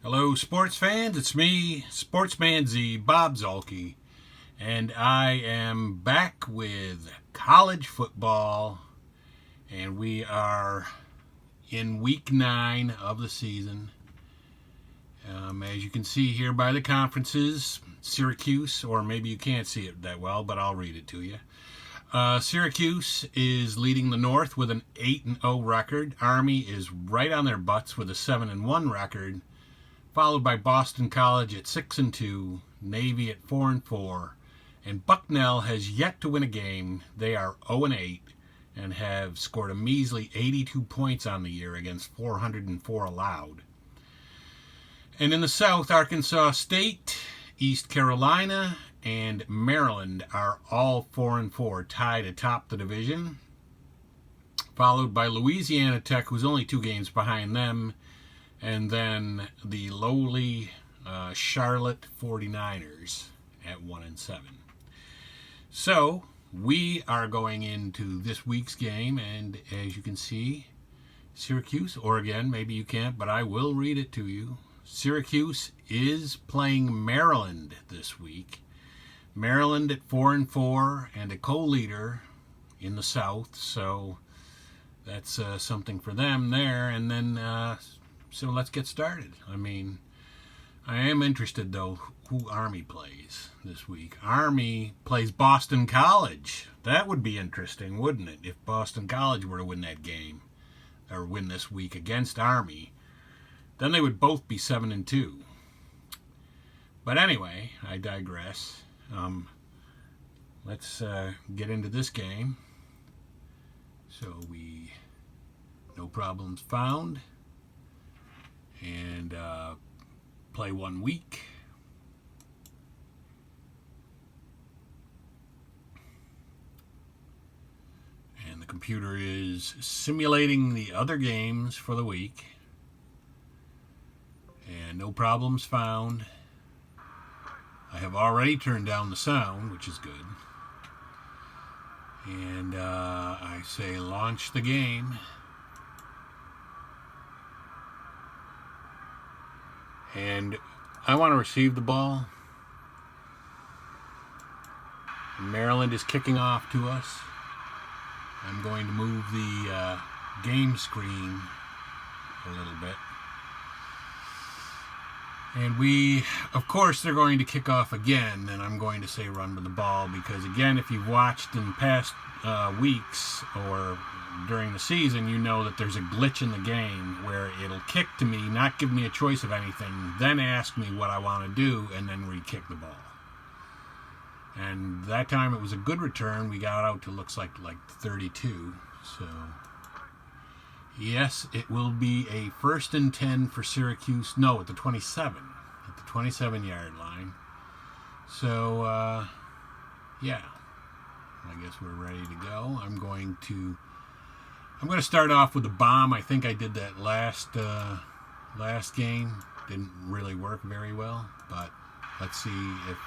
Hello, sports fans. It's me, Sportsman Z, Bob Zolke, and I am back with college football, and we are in week 9 of the season. As you can see here by the conferences, Syracuse, or maybe you can't see it that well, but I'll read it to you. Syracuse is leading the North with an 8-0 record. Army is right on their butts with a 7-1 record, followed by Boston College at 6-2, Navy at 4-4, and Bucknell has yet to win a game. They are 0-8 and have scored a measly 82 points on the year against 404 allowed. And in the South, Arkansas State, East Carolina, and Maryland are all 4-4, tied atop the division, followed by Louisiana Tech, who's only 2 games behind them, and then the lowly Charlotte 49ers at 1-7. So we are going into this week's game, and as you can see, Syracuse, or again, maybe you can't, but I will read it to you. Syracuse is playing Maryland this week. Maryland at 4-4 and a co-leader in the South, so that's something for them there. And then so let's get started. I am interested, though, who Army plays this week. Army plays Boston College. That would be interesting, wouldn't it, if Boston College were to win that game, or win this week against Army. Then they would both be 7-2. But anyway, I digress. Let's get into this game. So no problems found. And play 1 week. And the computer is simulating the other games for the week. And no problems found. I have already turned down the sound, which is good. And I say launch the game. And I want to receive the ball. Maryland is kicking off to us. I'm going to move the game screen a little bit. And of course, they're going to kick off again, and I'm going to say run with the ball, because again, if you've watched in past weeks or during the season, you know that there's a glitch in the game where it'll kick to me, not give me a choice of anything, then ask me what I want to do, and then re-kick the ball. And that time it was a good return. We got out to looks like 32. So yes, it will be a 1st and 10 for Syracuse. No, at the 27. At the 27-yard line. So, yeah. I guess we're ready to go. I'm going to start off with a bomb. I think I did that last game. Didn't really work very well, but let's see if...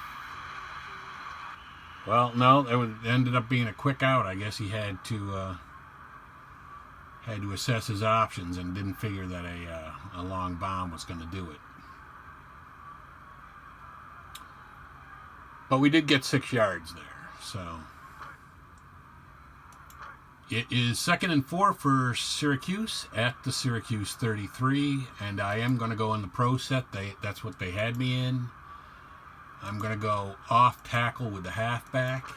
Well, no, it ended up being a quick out. I guess he had to assess his options and didn't figure that a long bomb was going to do it. But we did get 6 yards there, so it is 2nd and 4 for Syracuse at the Syracuse 33, and I am going to go in the pro set. That's what they had me in. I'm going to go off tackle with the halfback.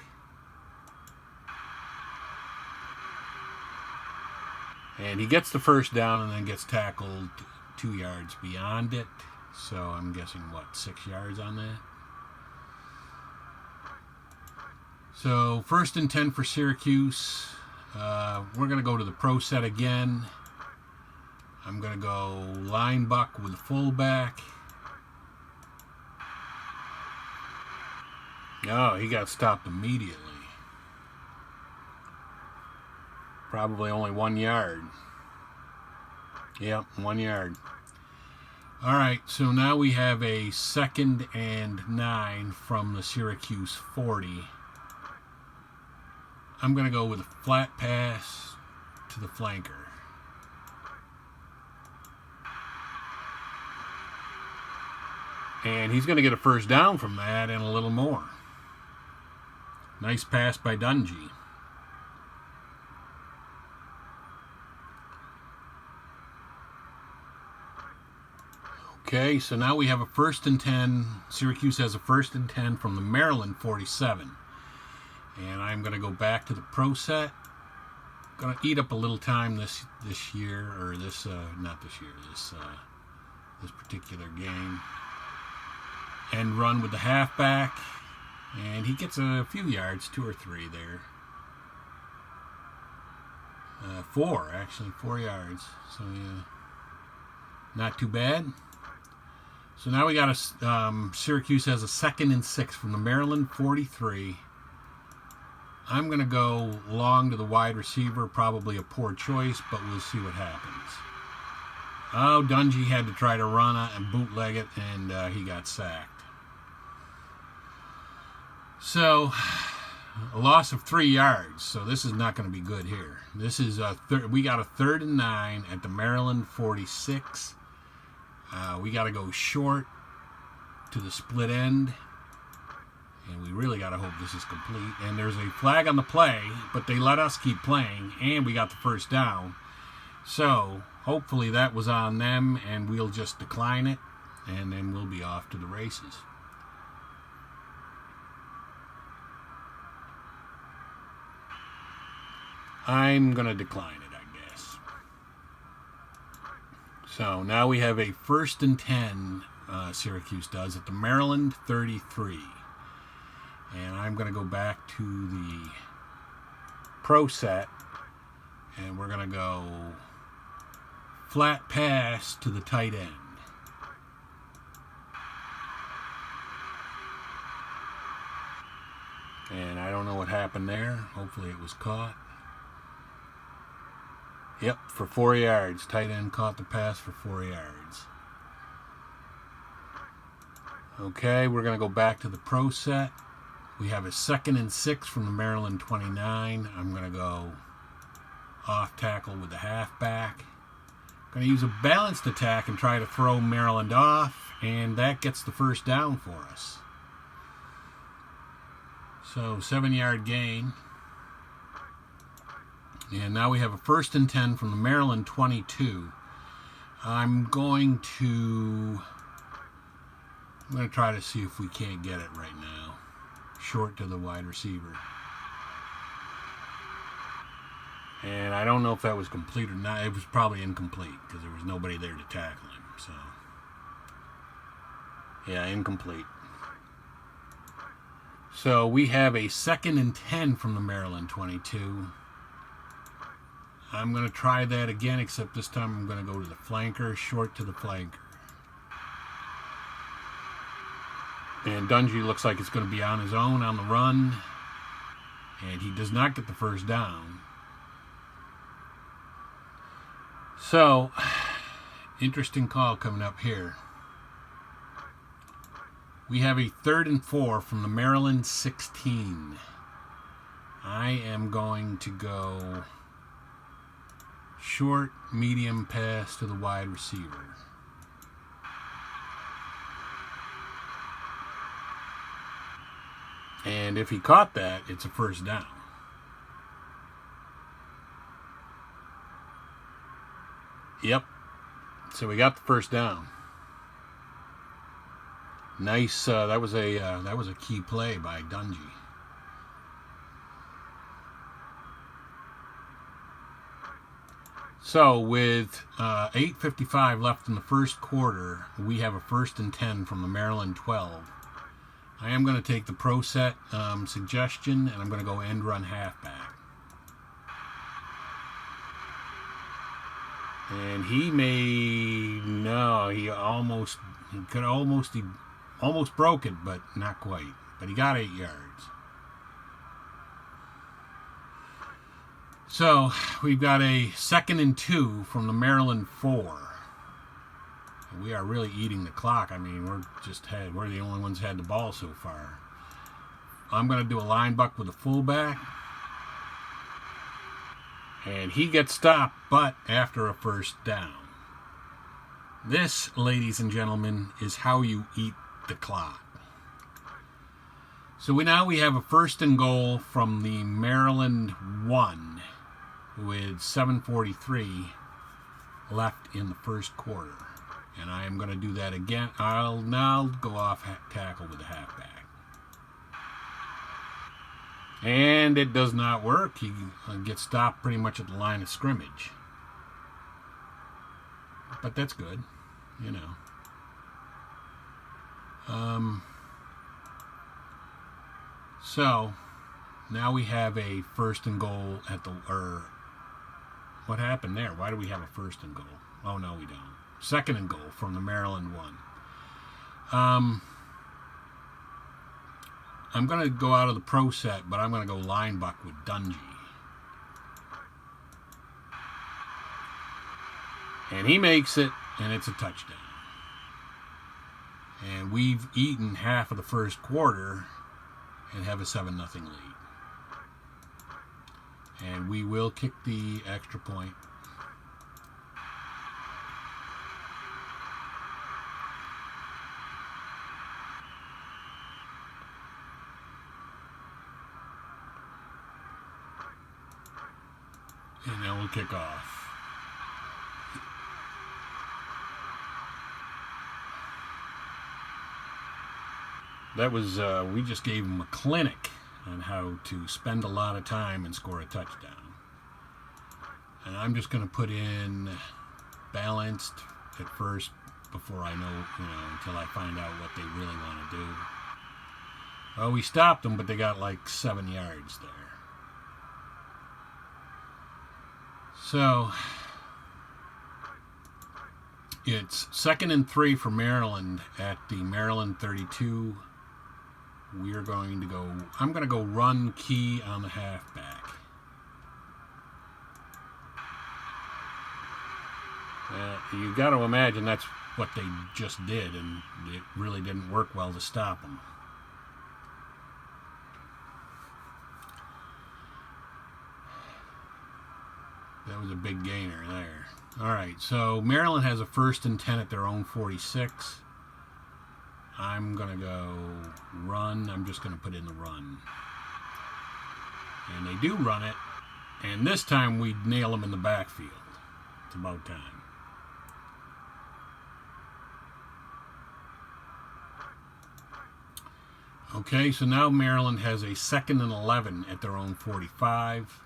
And he gets the first down and then gets tackled 2 yards beyond it. So I'm guessing, 6 yards on that? So 1st and 10 for Syracuse. We're going to go to the pro set again. I'm going to go line buck with fullback. Oh, he got stopped immediately. Probably only 1 yard. Yep, 1 yard. All right, so now we have a 2nd and 9 from the Syracuse 40. I'm going to go with a flat pass to the flanker. And he's going to get a first down from that and a little more. Nice pass by Dungy. Okay, so now we have a 1st and 10. Syracuse has a 1st and 10 from the Maryland 47. And I'm going to go back to the pro set. Going to eat up a little time this year, or this not this year, this particular game. And run with the halfback, and he gets a few yards, 2 or 3 there. 4 actually, 4 yards. So yeah, not too bad. So now we got a Syracuse has a 2nd and 6 from the Maryland 43. I'm going to go long to the wide receiver, probably a poor choice, but we'll see what happens. Oh, Dungy had to try to run and bootleg it, and he got sacked. So, a loss of 3 yards, so this is not going to be good here. This is we got a 3rd and 9 at the Maryland 46. We got to go short to the split end. And we really got to hope this is complete. And there's a flag on the play, but they let us keep playing, and we got the first down. So, hopefully that was on them, and we'll just decline it, and then we'll be off to the races. I'm going to decline it, I guess. So, now we have a 1st and 10, Syracuse does, at the Maryland 33. And I'm going to go back to the pro set, and we're going to go flat pass to the tight end. And I don't know what happened there. Hopefully it was caught. Yep, for 4 yards. Tight end caught the pass for 4 yards. Okay, we're going to go back to the pro set. We have a 2nd and 6 from the Maryland 29. I'm going to go off tackle with the halfback. Going to use a balanced attack and try to throw Maryland off, and that gets the first down for us. So 7-yard gain. And now we have a 1st and 10 from the Maryland 22. I'm going to try to see if we can't get it right now. Short to the wide receiver. And I don't know if that was complete or not. It was probably incomplete because there was nobody there to tackle him. So, yeah, incomplete. So we have a 2nd and 10 from the Maryland 22. I'm going to try that again, except this time I'm going to go to the flanker, short to the flanker. And Dungy looks like it's going to be on his own on the run. And he does not get the first down. So, interesting call coming up here. We have a 3rd and 4 from the Maryland 16. I am going to go short, medium pass to the wide receiver. And if he caught that, it's a first down. Yep. So we got the first down. Nice. That was a key play by Dungy. So with 8:55 left in the first quarter, we have a 1st and 10 from the Maryland 12. I am going to take the pro set suggestion, and I'm going to go end run halfback. And he almost broke it, but not quite. But he got 8 yards. So we've got a 2nd and 2 from the Maryland 4. And we are really eating the clock. I mean, we're the only ones who had the ball so far. I'm going to do a line buck with a fullback. And he gets stopped, but after a first down. This, ladies and gentlemen, is how you eat the clock. So now we have a first and goal from the Maryland 1 with 7:43 left in the first quarter. And I am going to do that again. I'll now go off tackle with the halfback. And it does not work. He gets stopped pretty much at the line of scrimmage. But that's good, you know. So now we have a first and goal at the, what happened there? Why do we have a first and goal? Oh, no, we don't. Second and goal from the Maryland 1. I'm going to go out of the pro set, but I'm going to go line buck with Dungy. And he makes it, and it's a touchdown. And we've eaten half of the first quarter and have a 7-0 lead. And we will kick the extra point. And then we'll kick off. That was, we just gave him a clinic on how to spend a lot of time and score a touchdown. And I'm just going to put in balanced at first before I know, until I find out what they really want to do. Well, we stopped them, but they got like 7 yards there. So it's 2nd and 3 for Maryland at the Maryland 32. We are going to go, I'm going to go run key on the halfback. You got to imagine that's what they just did, and it really didn't work well to stop them. That was a big gainer there. All right, so Maryland has a 1st and 10 at their own 46. I'm going to go run. I'm just going to put in the run. And they do run it. And this time we nail them in the backfield. It's about time. Okay, so now Maryland has a 2nd and 11 at their own 45.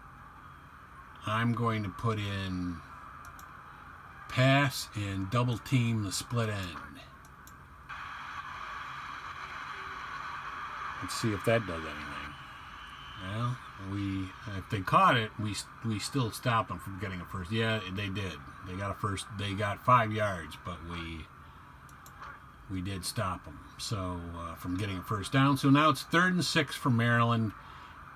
I'm going to put in pass and double team the split end. Let's see if that does anything. Well, if they caught it, we still stopped them from getting a first. Yeah, they did. They got a first. They got 5 yards, but we did stop them. So from getting a first down. So now it's 3rd and 6 for Maryland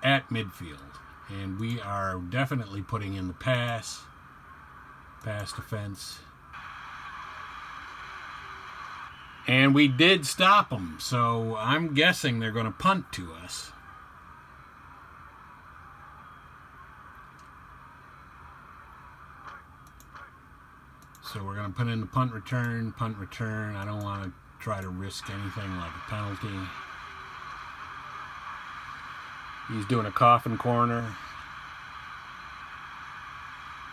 at midfield, and we are definitely putting in the pass defense. And we did stop them, so I'm guessing they're going to punt to us. So we're going to put in the punt return. I don't want to try to risk anything like a penalty. He's doing a coffin corner.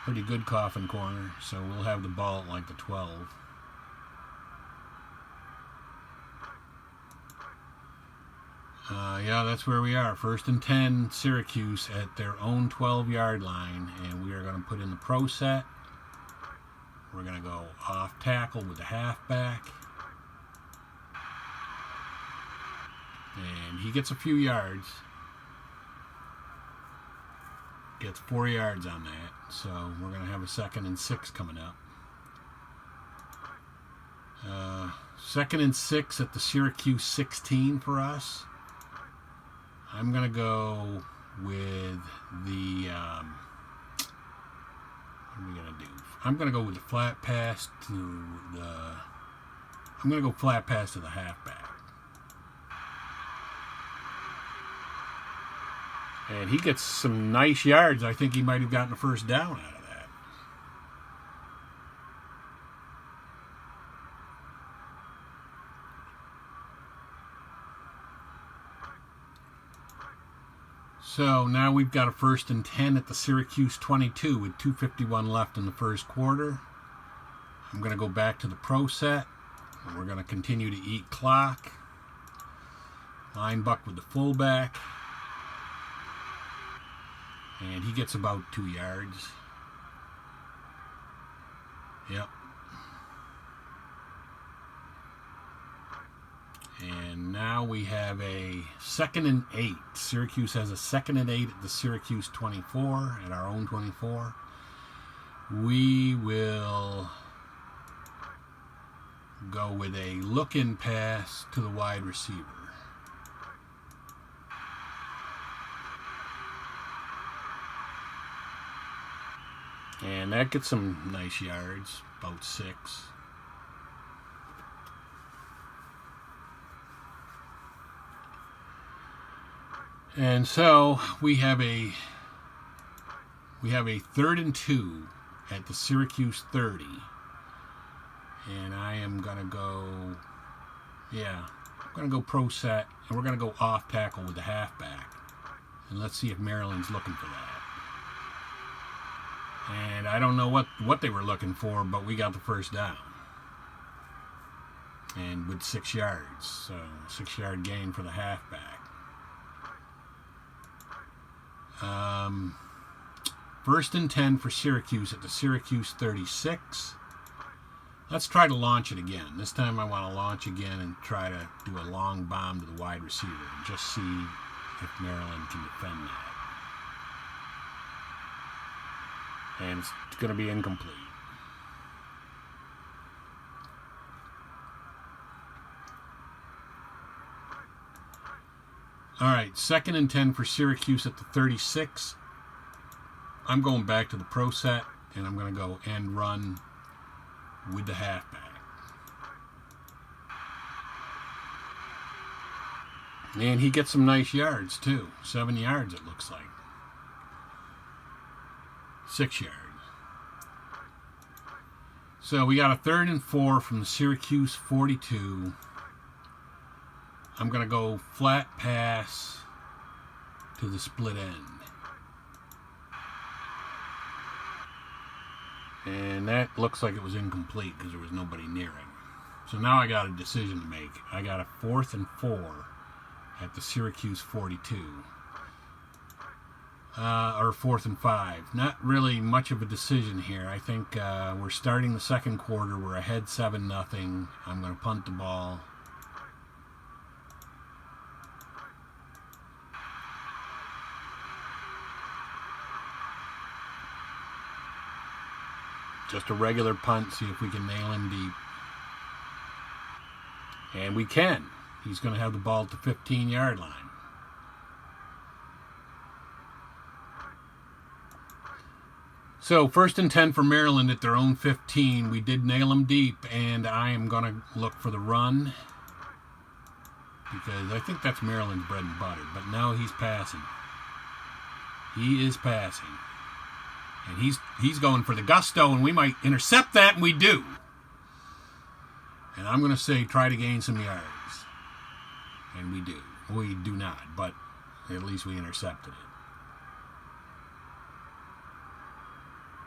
Pretty good coffin corner, so we'll have the ball at like the 12. Yeah, that's where we are. 1st and 10, Syracuse at their own 12-yard line, and we are going to put in the pro set. We're going to go off tackle with the halfback. And he gets a few yards. Gets 4 yards on that. So we're going to have a 2nd and 6 coming up. 2nd and 6 at the Syracuse 16 for us. I'm going to go with the, what are we going to do? I'm going to go with the flat pass to the, I'm going to go flat pass to the halfback. And he gets some nice yards. I think he might have gotten a first down out of that. So now we've got a 1st and 10 at the Syracuse 22 with 2:51 left in the first quarter. I'm going to go back to the pro set. And we're going to continue to eat clock. Line buck with the fullback. And he gets about 2 yards. Yep. And now we have a 2nd and 8. Syracuse has a 2nd and 8 at the Syracuse 24, at our own 24. We will go with a look-in pass to the wide receiver. And that gets some nice yards, about 6. And so we have a 3rd and 2 at the Syracuse 30. And I am going to go, I'm going to go pro set, and we're going to go off tackle with the halfback. And let's see if Maryland's looking for that. And I don't know what they were looking for, but we got the first down. And with 6 yards, so 6-yard gain for the halfback. 1st and 10 for Syracuse at the Syracuse 36. Let's try to launch it again. This time I want to launch again and try to do a long bomb to the wide receiver and just see if Maryland can defend that. And it's going to be incomplete. All right, 2nd and 10 for Syracuse at the 36. I'm going back to the pro set, and I'm going to go end run with the halfback. And he gets some nice yards, too. 7 yards, it looks like. 6 yards. So we got a 3rd and 4 from the Syracuse 42. I'm going to go flat pass to the split end. And that looks like it was incomplete because there was nobody near him. So now I got a decision to make. I got a 4th and 4 at the Syracuse 42. Or 4th and 5. Not really much of a decision here. I think we're starting the second quarter. We're ahead 7-0. I'm going to punt the ball. Just a regular punt, see if we can nail him deep. And we can. He's going to have the ball at the 15-yard line. So 1st and 10 for Maryland at their own 15. We did nail him deep, and I am going to look for the run because I think that's Maryland's bread and butter. But now he's passing. He is passing. And he's going for the gusto, and we might intercept that, and we do. And I'm going to say try to gain some yards. And we do. We do not, but at least we intercepted it.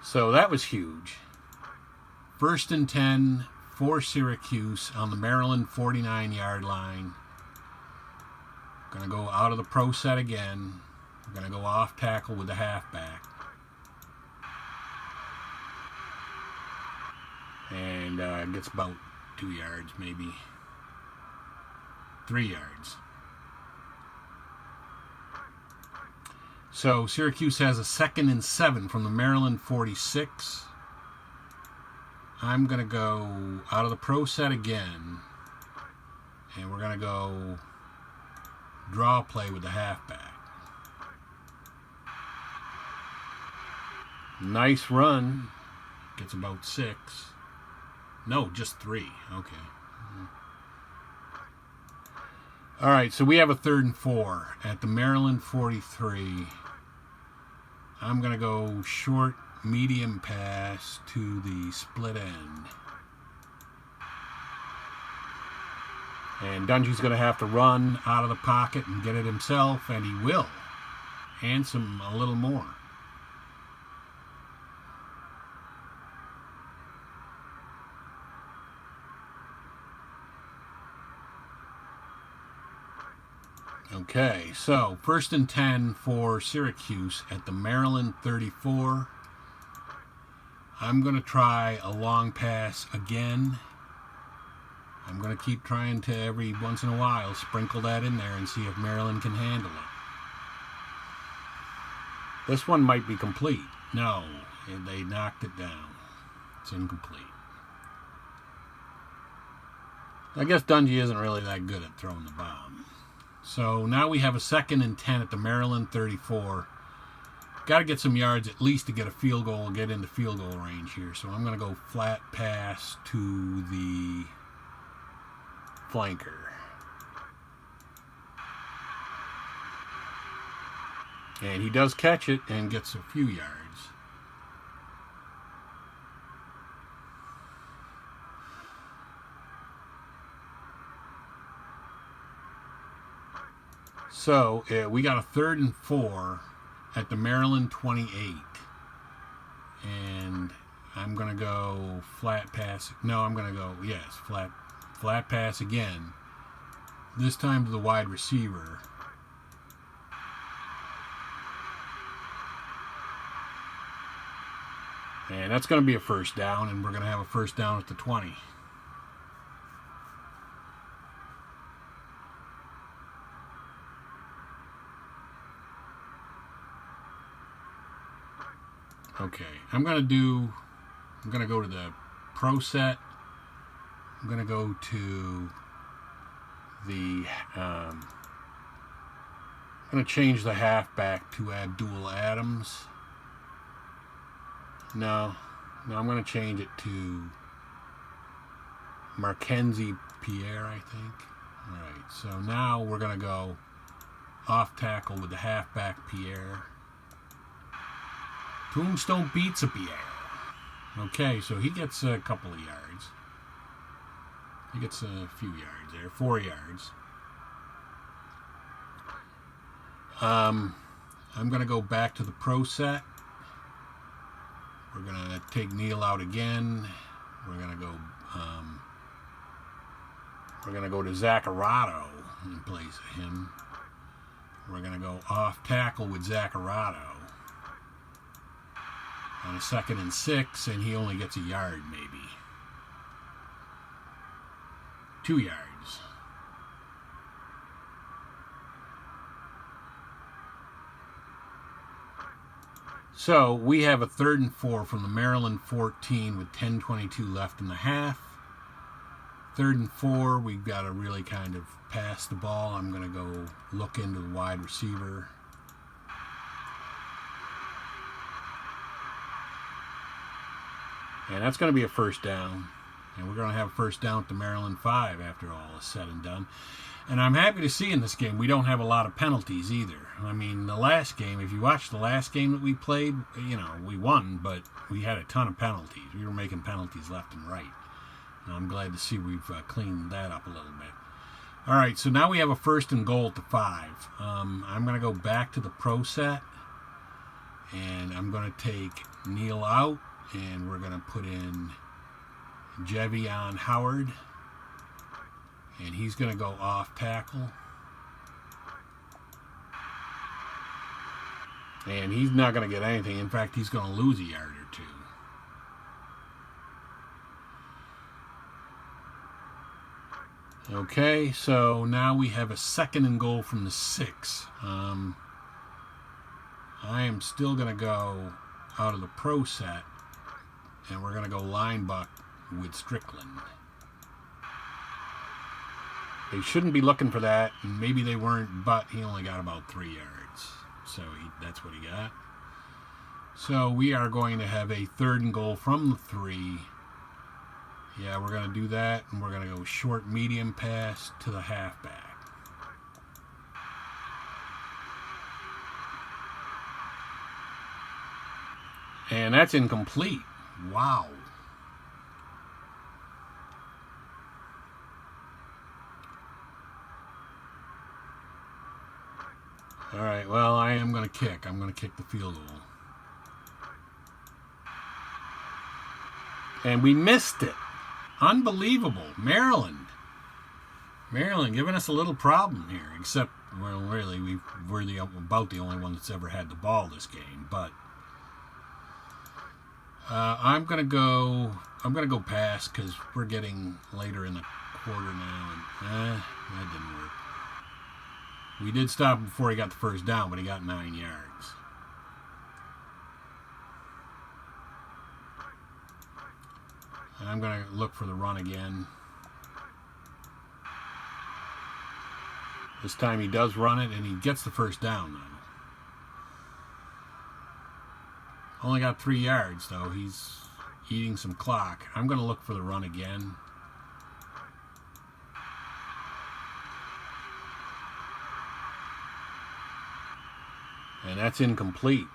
So that was huge. 1st and 10 for Syracuse on the Maryland 49-yard line. Going to go out of the pro set again. We're going to go off tackle with the halfback. And gets about 2 yards, maybe 3 yards. So Syracuse has a 2nd and 7 from the Maryland 46. I'm going to go out of the pro set again. And we're going to go draw play with the halfback. Nice run. Gets about 6. No, just 3. Okay. All right, so we have a 3rd and 4 at the Maryland 43. I'm going to go short, medium pass to the split end. And Dungy's going to have to run out of the pocket and get it himself, and he will. and a little more. Okay, so 1st and 10 for Syracuse at the Maryland 34. I'm going to try a long pass again. I'm going to keep trying to every once in a while sprinkle that in there and see if Maryland can handle it. This one might be complete. No, they knocked it down. It's incomplete. I guess Dungy isn't really that good at throwing the bomb. So now we have a 2nd and 10 at the Maryland 34. Got to get some yards at least to get a field goal, get into field goal range here. So I'm going to go flat pass to the flanker. And he does catch it and gets a few yards. So we got a 3rd and 4 at the Maryland 28. And I'm going to go flat pass. No, I'm going to go, yes, flat pass again. This time to the wide receiver. And that's going to be a 1st down, and we're going to have a 1st down at the 20. Okay, I'm going to go to the pro set. I'm going to go to the, I'm going to change the halfback to Abdul Adams. No, I'm going to change it to Mackenzie Pierre, I think. All right, so now we're going to go off tackle with the halfback Pierre. Tombstone beats a Pierre. Okay, so he gets a couple of yards. He gets a few yards there, 4 yards. I'm going to go back to the pro set. We're going to take Neal out again. We're going to go to Zaccarotto in place of him. We're going to go off tackle with Zaccarotto on a 2nd and 6, and he only gets a yard maybe. 2 yards. So we have a 3rd and 4 from the Maryland 14 with 10:22 left in the half. 3rd and 4, we've got to really kind of pass the ball. I'm going to go look into the wide receiver. And that's going to be a 1st down. And we're going to have a 1st down at the Maryland 5 after all is said and done. And I'm happy to see in this game we don't have a lot of penalties either. I mean, the last game, if you watch the last game that we played, you know, we won, but we had a ton of penalties. We were making penalties left and right. And I'm glad to see we've cleaned that up a little bit. All right, so now we have a 1st and goal at the 5. I'm going to go back to the pro set, and I'm going to take Neal out, and we're going to put in Jevion Howard, and he's going to go off tackle. And he's not going to get anything. In fact, he's going to lose a yard or 2. Okay, so now we have a 2nd and goal from the 6. I am still going to go out of the pro set, and we're going to go line buck with Strickland. They shouldn't be looking for that, and maybe they weren't, but he only got about 3 yards. So that's what he got. So we are going to have a 3rd and goal from the 3. Yeah, we're going to do that, and we're going to go short medium pass to the halfback. And that's incomplete. Wow. All right, well, I am going to kick. I'm going to kick the field goal. And we missed it. Unbelievable. Maryland giving us a little problem here. Except, well, really, we're about the only one that's ever had the ball this game. But I'm gonna go pass because we're getting later in the quarter now, and that didn't work. We did stop him before he got the first down, but he got 9 yards. And I'm going to look for the run again. This time he does run it, and he gets the first down, though. Only got 3 yards, though. He's eating some clock. I'm going to look for the run again. And that's incomplete.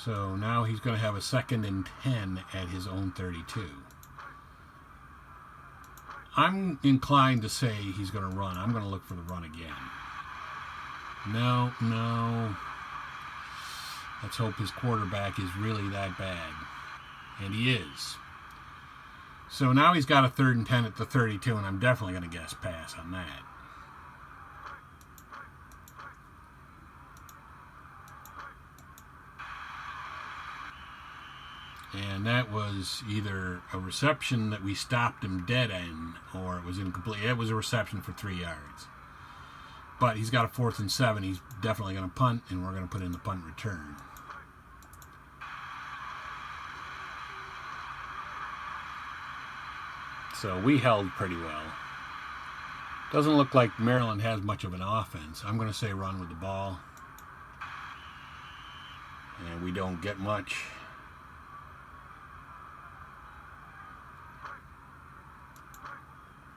So now he's going to have a 2nd and 10 at his own 32. I'm inclined to say he's going to run. I'm going to look for the run again. No. Let's hope his quarterback is really that bad. And he is. So now he's got a 3rd and 10 at the 32, and I'm definitely going to guess pass on that. And that was either a reception that we stopped him dead in, or it was incomplete. It was a reception for 3 yards. But he's got a 4th and 7. He's definitely going to punt, and we're going to put in the punt return. So we held pretty well. Doesn't look like Maryland has much of an offense. I'm going to say run with the ball. And we don't get much.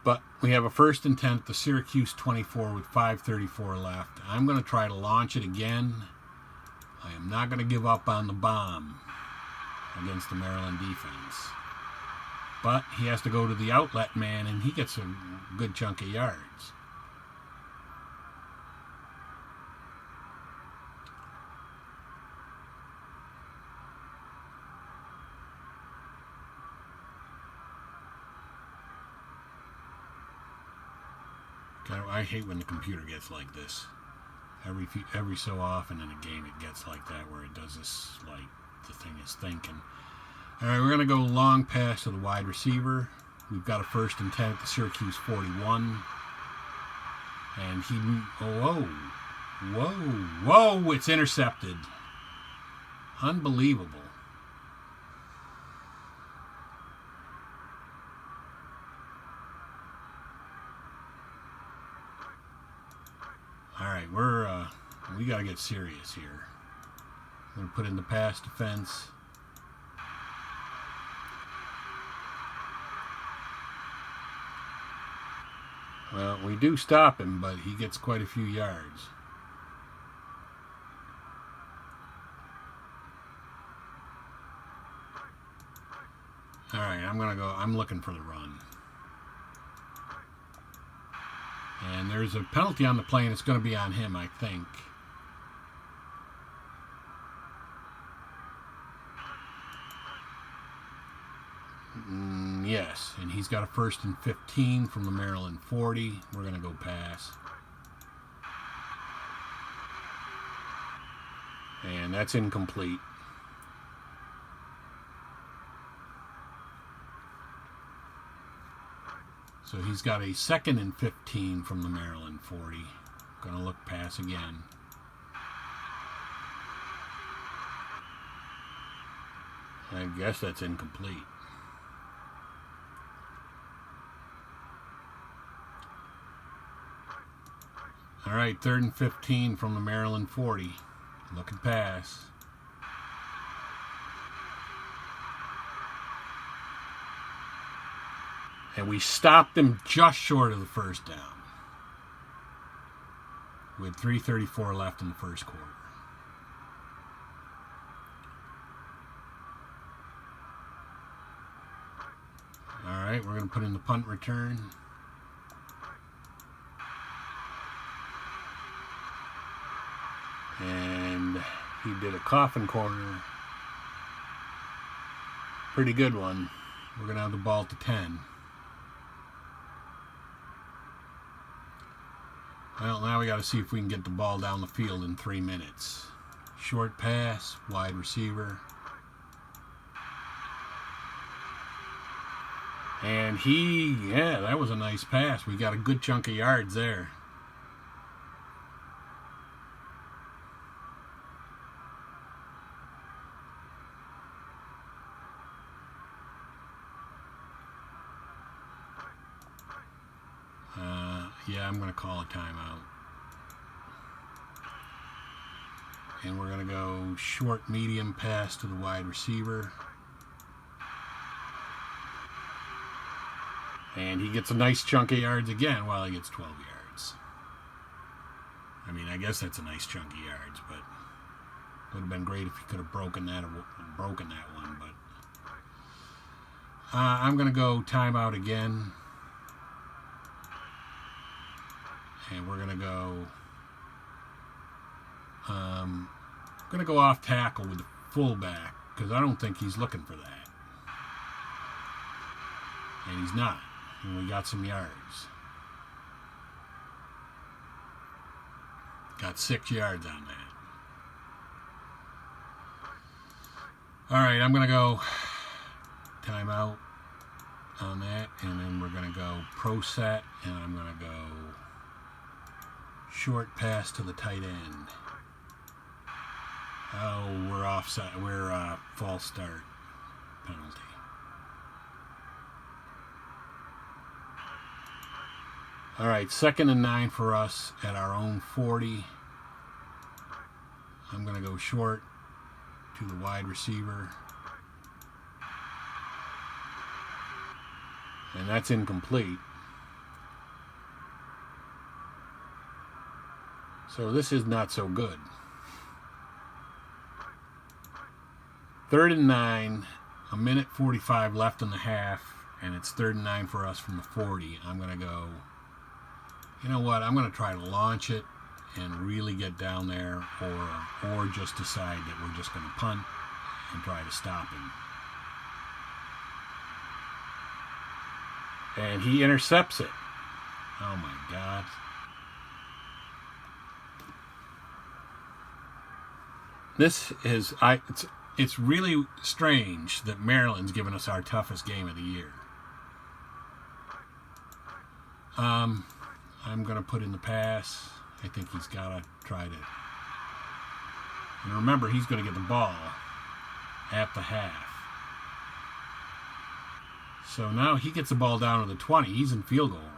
But we have a 1st and 10 at the Syracuse 24 with 5:34 left. I'm going to try to launch it again. I am not going to give up on the bomb against the Maryland defense. But he has to go to the outlet man, and he gets a good chunk of yards. I hate when the computer gets like this. Every so often in a game it gets like that, where it does this, like the thing is thinking. All right, we're going to go long pass to the wide receiver. We've got a 1st and 10 at the Syracuse 41. And he, whoa, it's intercepted. Unbelievable. All right, we got to get serious here. I'm going to put in the pass defense. Well, we do stop him, but he gets quite a few yards. All right, I'm looking for the run. And there's a penalty on the play, and it's going to be on him, I think. Yes, and he's got a 1st and 15 from the Maryland 40. We're going to go pass. And that's incomplete. So he's got a 2nd and 15 from the Maryland 40. Going to look pass again. I guess that's incomplete. All right, 3rd and 15 from the Maryland 40. Looking pass. And we stopped him just short of the first down. With 3:34 left in the first quarter. All right, we're going to put in the punt return. did a coffin corner. Pretty good one. We're going to have the ball to 10. Well, now we got to see if we can get the ball down the field in 3 minutes. Short pass, wide receiver. And yeah, that was a nice pass. We got a good chunk of yards there. Yeah, I'm going to call a timeout. And we're going to go short, medium pass to the wide receiver. And he gets a nice chunk of yards again. Well, he gets 12 yards. I mean, I guess that's a nice chunk of yards, but it would have been great if he could have broken that one. But I'm going to go timeout again. And we're going to go off tackle with the fullback because I don't think he's looking for that. And he's not. And we got some yards. Got 6 yards on that. All right, I'm going to go timeout on that. And then we're going to go pro set. And I'm going to go short pass to the tight end. Oh, we're offside. We're false start penalty. All right, 2nd and 9 for us at our own 40. I'm going to go short to the wide receiver. And that's incomplete. So this is not so good. 3rd and 9, a minute 45 left in the half, and it's 3rd and 9 for us from the 40. I'm going to go, you know what, I'm going to try to launch it and really get down there, or just decide that we're just going to punt and try to stop him. And he intercepts it. Oh my God. This is, it's really strange that Maryland's given us our toughest game of the year. I'm going to put in the pass. I think he's got to try to. And remember, he's going to get the ball at the half. So now he gets the ball down to the 20. He's in field goal range.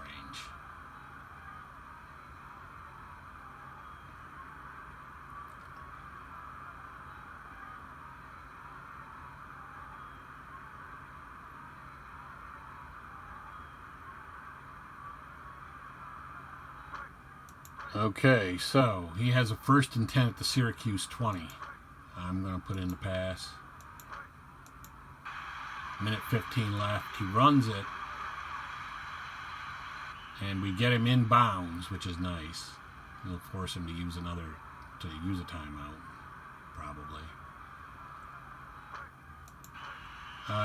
Okay, so he has a 1st and 10 at the Syracuse 20. I'm going to put in the pass. Minute 15 left. He runs it. And we get him in bounds, which is nice. It'll force him to use a timeout, probably.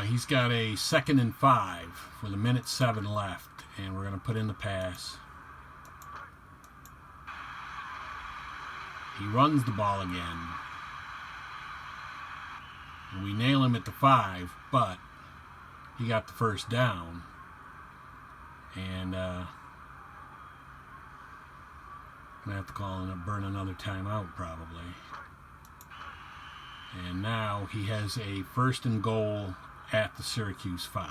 He's got a 2nd and 5 with a minute 7 left. And we're going to put in the pass. He runs the ball again. And we nail him at the 5, but he got the 1st down. And I'm going to have to burn another timeout probably. And now he has a 1st and goal at the Syracuse 5.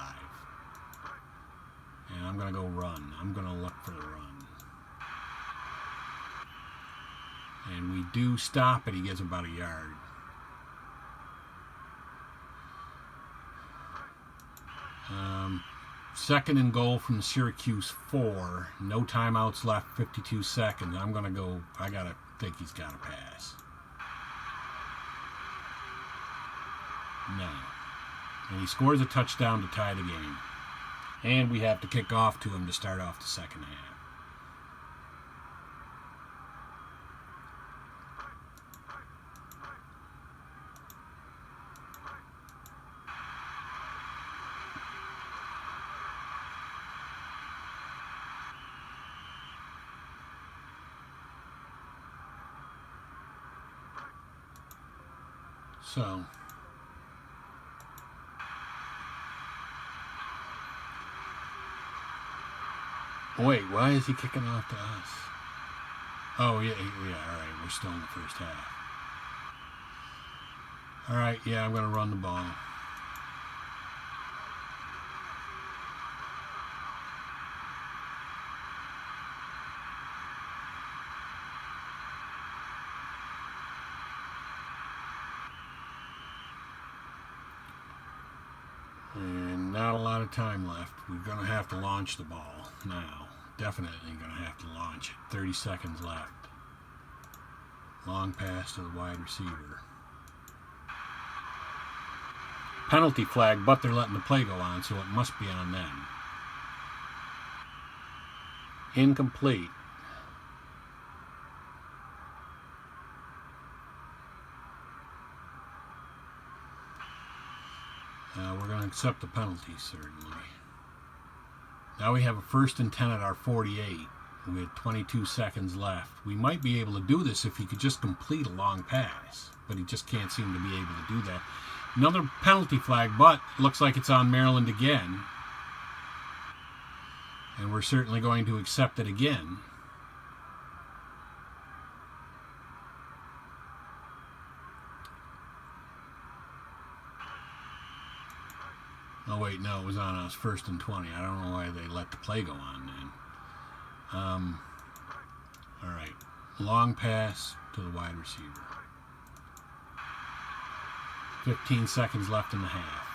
And I'm going to go run. I'm going to look for the run. And we do stop it. He gets about a yard. Second and goal from the Syracuse 4. No timeouts left. 52 seconds. I'm going to go. I got to think he's got to pass. No. And he scores a touchdown to tie the game. And we have to kick off to him to start off the second half. So, wait, why is he kicking off to us? Oh, yeah, all right, we're still in the first half. All right, yeah, I'm going to run the ball. And not a lot of time left. We're going to have to launch the ball now. Definitely going to have to launch it. 30 seconds left. Long pass to the wide receiver. Penalty flag, but they're letting the play go on, so it must be on them. Incomplete. We're going to accept the penalty, certainly. Now we have a 1st and 10 at our 48 with 22 seconds left. We might be able to do this if he could just complete a long pass, but he just can't seem to be able to do that. Another penalty flag, but looks like it's on Maryland again. And we're certainly going to accept it again. Oh, wait, no, it was on us, 1st and 20. I don't know why they let the play go on then. All right, long pass to the wide receiver. 15 seconds left in the half.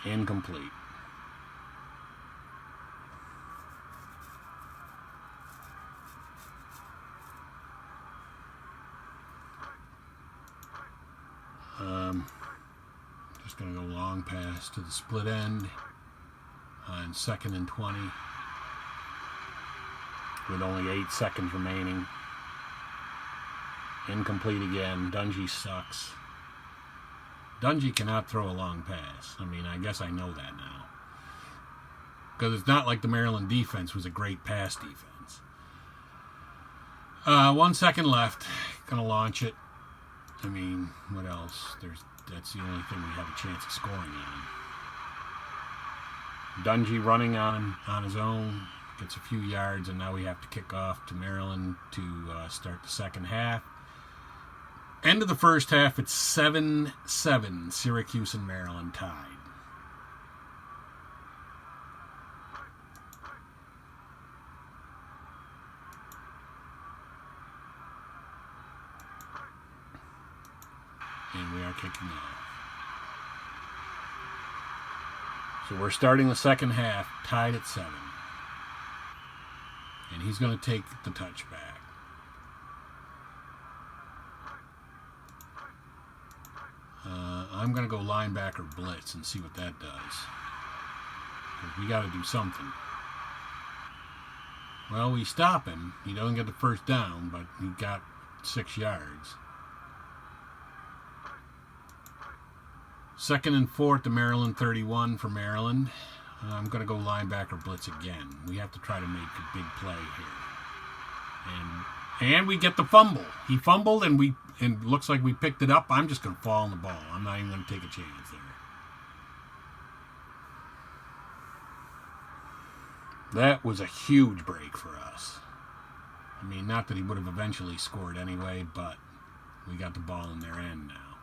Incomplete. Just going to go long pass to the split end on 2nd and 20 with only 8 seconds remaining. Incomplete again. Dungy sucks. Dungy cannot throw a long pass. I mean, I guess I know that now. Because it's not like the Maryland defense was a great pass defense. 1 second left. Gonna launch it. I mean, what else? That's the only thing we have a chance of scoring on. Dungy running on his own. Gets a few yards, and now we have to kick off to Maryland to start the second half. End of the first half, it's 7-7. Syracuse and Maryland tied. And we are kicking off. So we're starting the second half, tied at 7. And he's going to take the touchback. I'm going to go linebacker blitz and see what that does. Because we got to do something. Well, we stop him. He doesn't get the first down, but he got 6 yards. 2nd and 4 to Maryland, 31 for Maryland. I'm going to go linebacker blitz again. We have to try to make a big play here. And we get the fumble. He fumbled, and looks like we picked it up. I'm just going to fall on the ball. I'm not even going to take a chance there. That was a huge break for us. I mean, not that he would have eventually scored anyway, but we got the ball in their end now.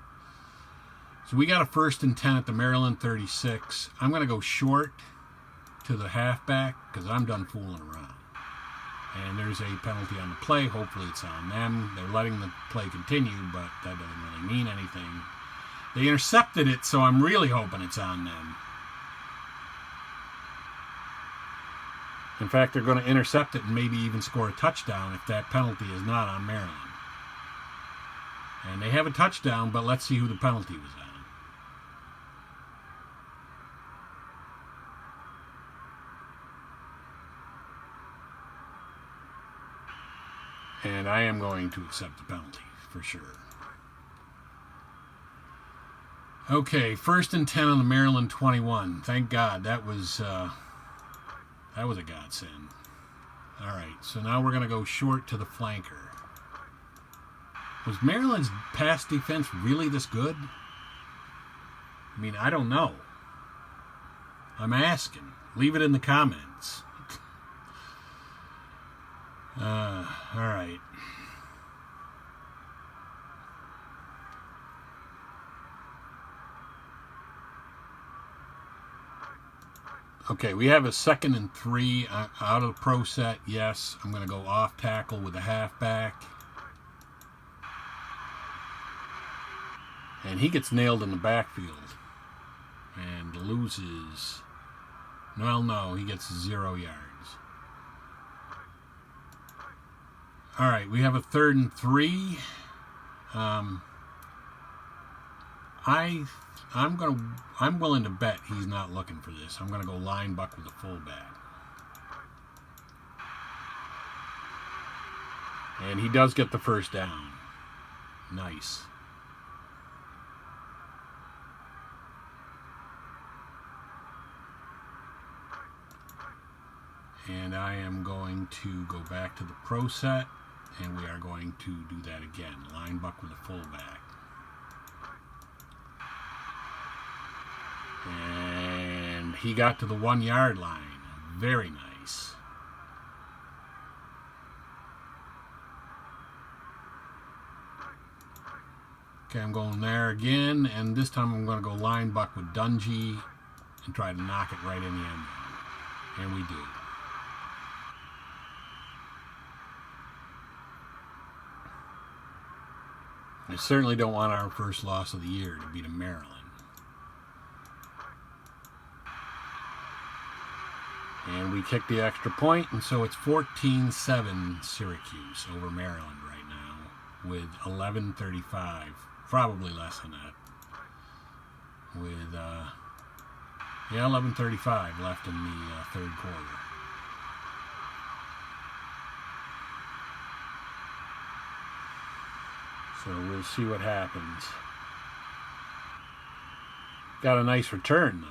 So we got a 1st and 10 at the Maryland 36. I'm going to go short to the halfback because I'm done fooling around. And there's a penalty on the play. Hopefully it's on them. They're letting the play continue, but that doesn't really mean anything. They intercepted it, so I'm really hoping it's on them. In fact, they're going to intercept it and maybe even score a touchdown if that penalty is not on Maryland. And they have a touchdown, but let's see who the penalty was on. And I am going to accept the penalty, for sure. Okay, 1st and 10 on the Maryland 21. Thank God, that was a godsend. All right, so now we're going to go short to the flanker. Was Maryland's pass defense really this good? I mean, I don't know. I'm asking. Leave it in the comments. All right. Okay, we have a 2nd and 3 out of the pro set. Yes, I'm going to go off tackle with the halfback. And he gets nailed in the backfield and loses. Well, no, he gets 0 yards. All right, we have a 3rd and 3. I'm willing to bet he's not looking for this. I'm gonna go line buck with the fullback. And he does get the first down. Nice. And I am going to go back to the pro set, and we are going to do that again. Line buck with the fullback. And he got to the 1 yard line. Very nice. Okay, I'm going there again, and this time I'm going to go line buck with Dungy and try to knock it right in the end zone. And we do. I certainly don't want our first loss of the year to be to Maryland. And we kick the extra point, and so it's 14-7 Syracuse over Maryland right now with 11:35, probably less than that. With 11:35 left in the third quarter. So we'll see what happens. Got a nice return, though.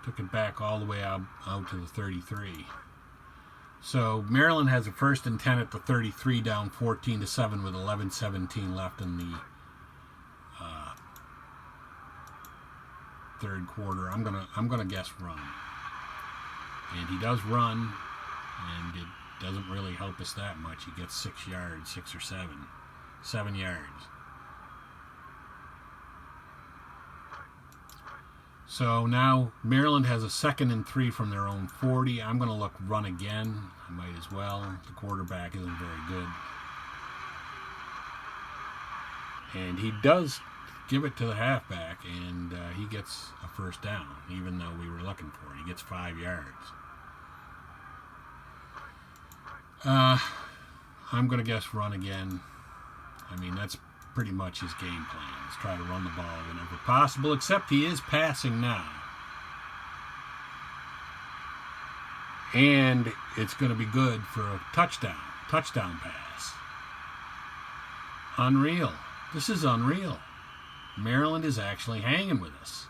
Took it back all the way out to the 33. So Maryland has a 1st and 10 at the 33, down 14-7 with 11:17 left in the third quarter. I'm gonna guess run, and he does run, and it doesn't really help us that much. He gets 6 yards, 6 or 7 yards. So now Maryland has a 2nd and 3 from their own 40. I'm going to look run again. I might as well. The quarterback isn't very good. And he does give it to the halfback, and he gets a first down, even though we were looking for it. He gets 5 yards. I'm going to guess run again. I mean, that's pretty much his game plan. Is try to run the ball whenever possible, except he is passing now. And it's going to be good for a touchdown pass. Unreal. This is unreal. Maryland is actually hanging with us.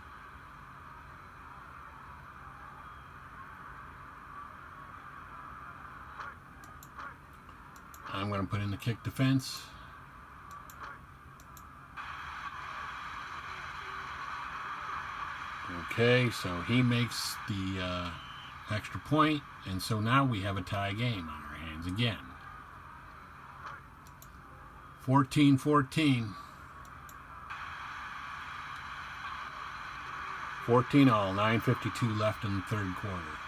I'm going to put in the kick defense. Okay, so he makes the extra point, and so now we have a tie game on our hands again. 14-14. 14-all, 9:52 left in the third quarter.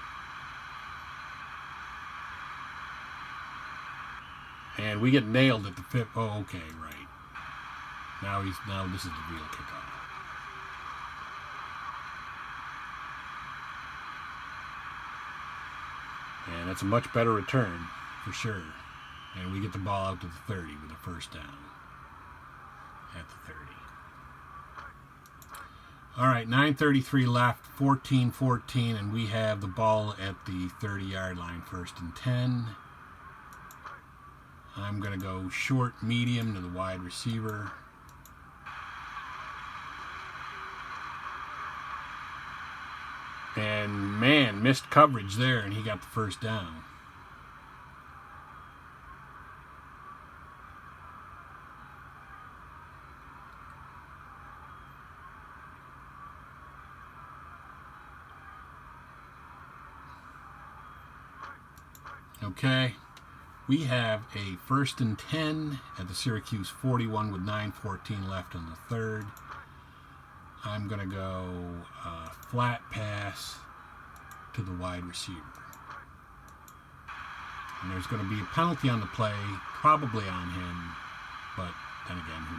And we get nailed at the 5th. Oh, okay, right. Now this is the real kickoff. And it's a much better return, for sure. And we get the ball out to the 30 with a first down. At the 30. All right, 9:33 left, 14-14, and we have the ball at the 30-yard line, 1st and 10. I'm going to go short, medium to the wide receiver. And, man, missed coverage there, and he got the first down. Okay, we have a 1st and 10 at the Syracuse 41 with 9:14 left in the third. I'm going to go flat pass to the wide receiver. And there's going to be a penalty on the play, probably on him, but then again, who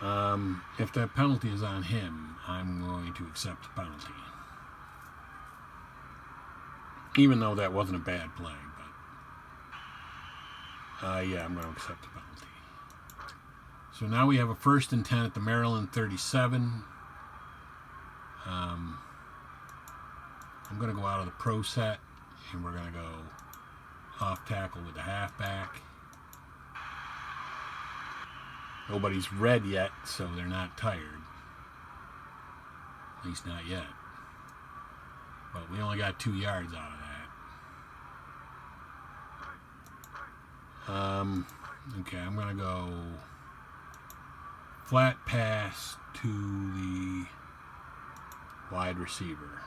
knows? If that penalty is on him, I'm going to accept the penalty. Even though that wasn't a bad play, but yeah, I'm going to accept the penalty. So now we have a 1st and 10 at the Maryland 37. I'm going to go out of the pro set, and we're going to go off tackle with the halfback. Nobody's red yet, so they're not tired. At least not yet. But we only got 2 yards out of that. Okay, I'm going to go flat pass to the wide receiver.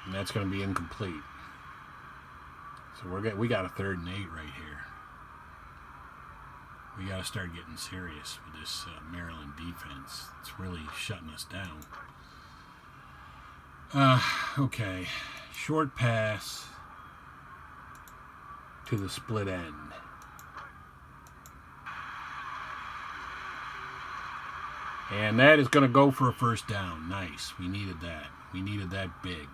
And that's going to be incomplete. So we got a 3rd and 8 right here. We got to start getting serious with this Maryland defense. It's really shutting us down. Okay, short pass to the split end. And that is going to go for a 1st down. Nice. We needed that. We needed that big.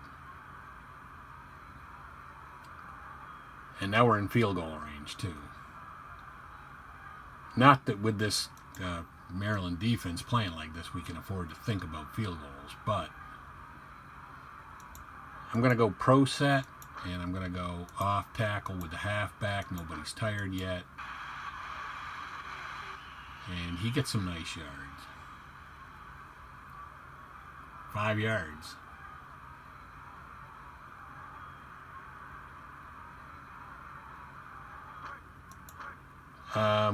And now we're in field goal range, too. Not that with this Maryland defense playing like this, we can afford to think about field goals, but I'm going to go pro set, and I'm going to go off tackle with the halfback. Nobody's tired yet. And he gets some nice yards. 5 yards.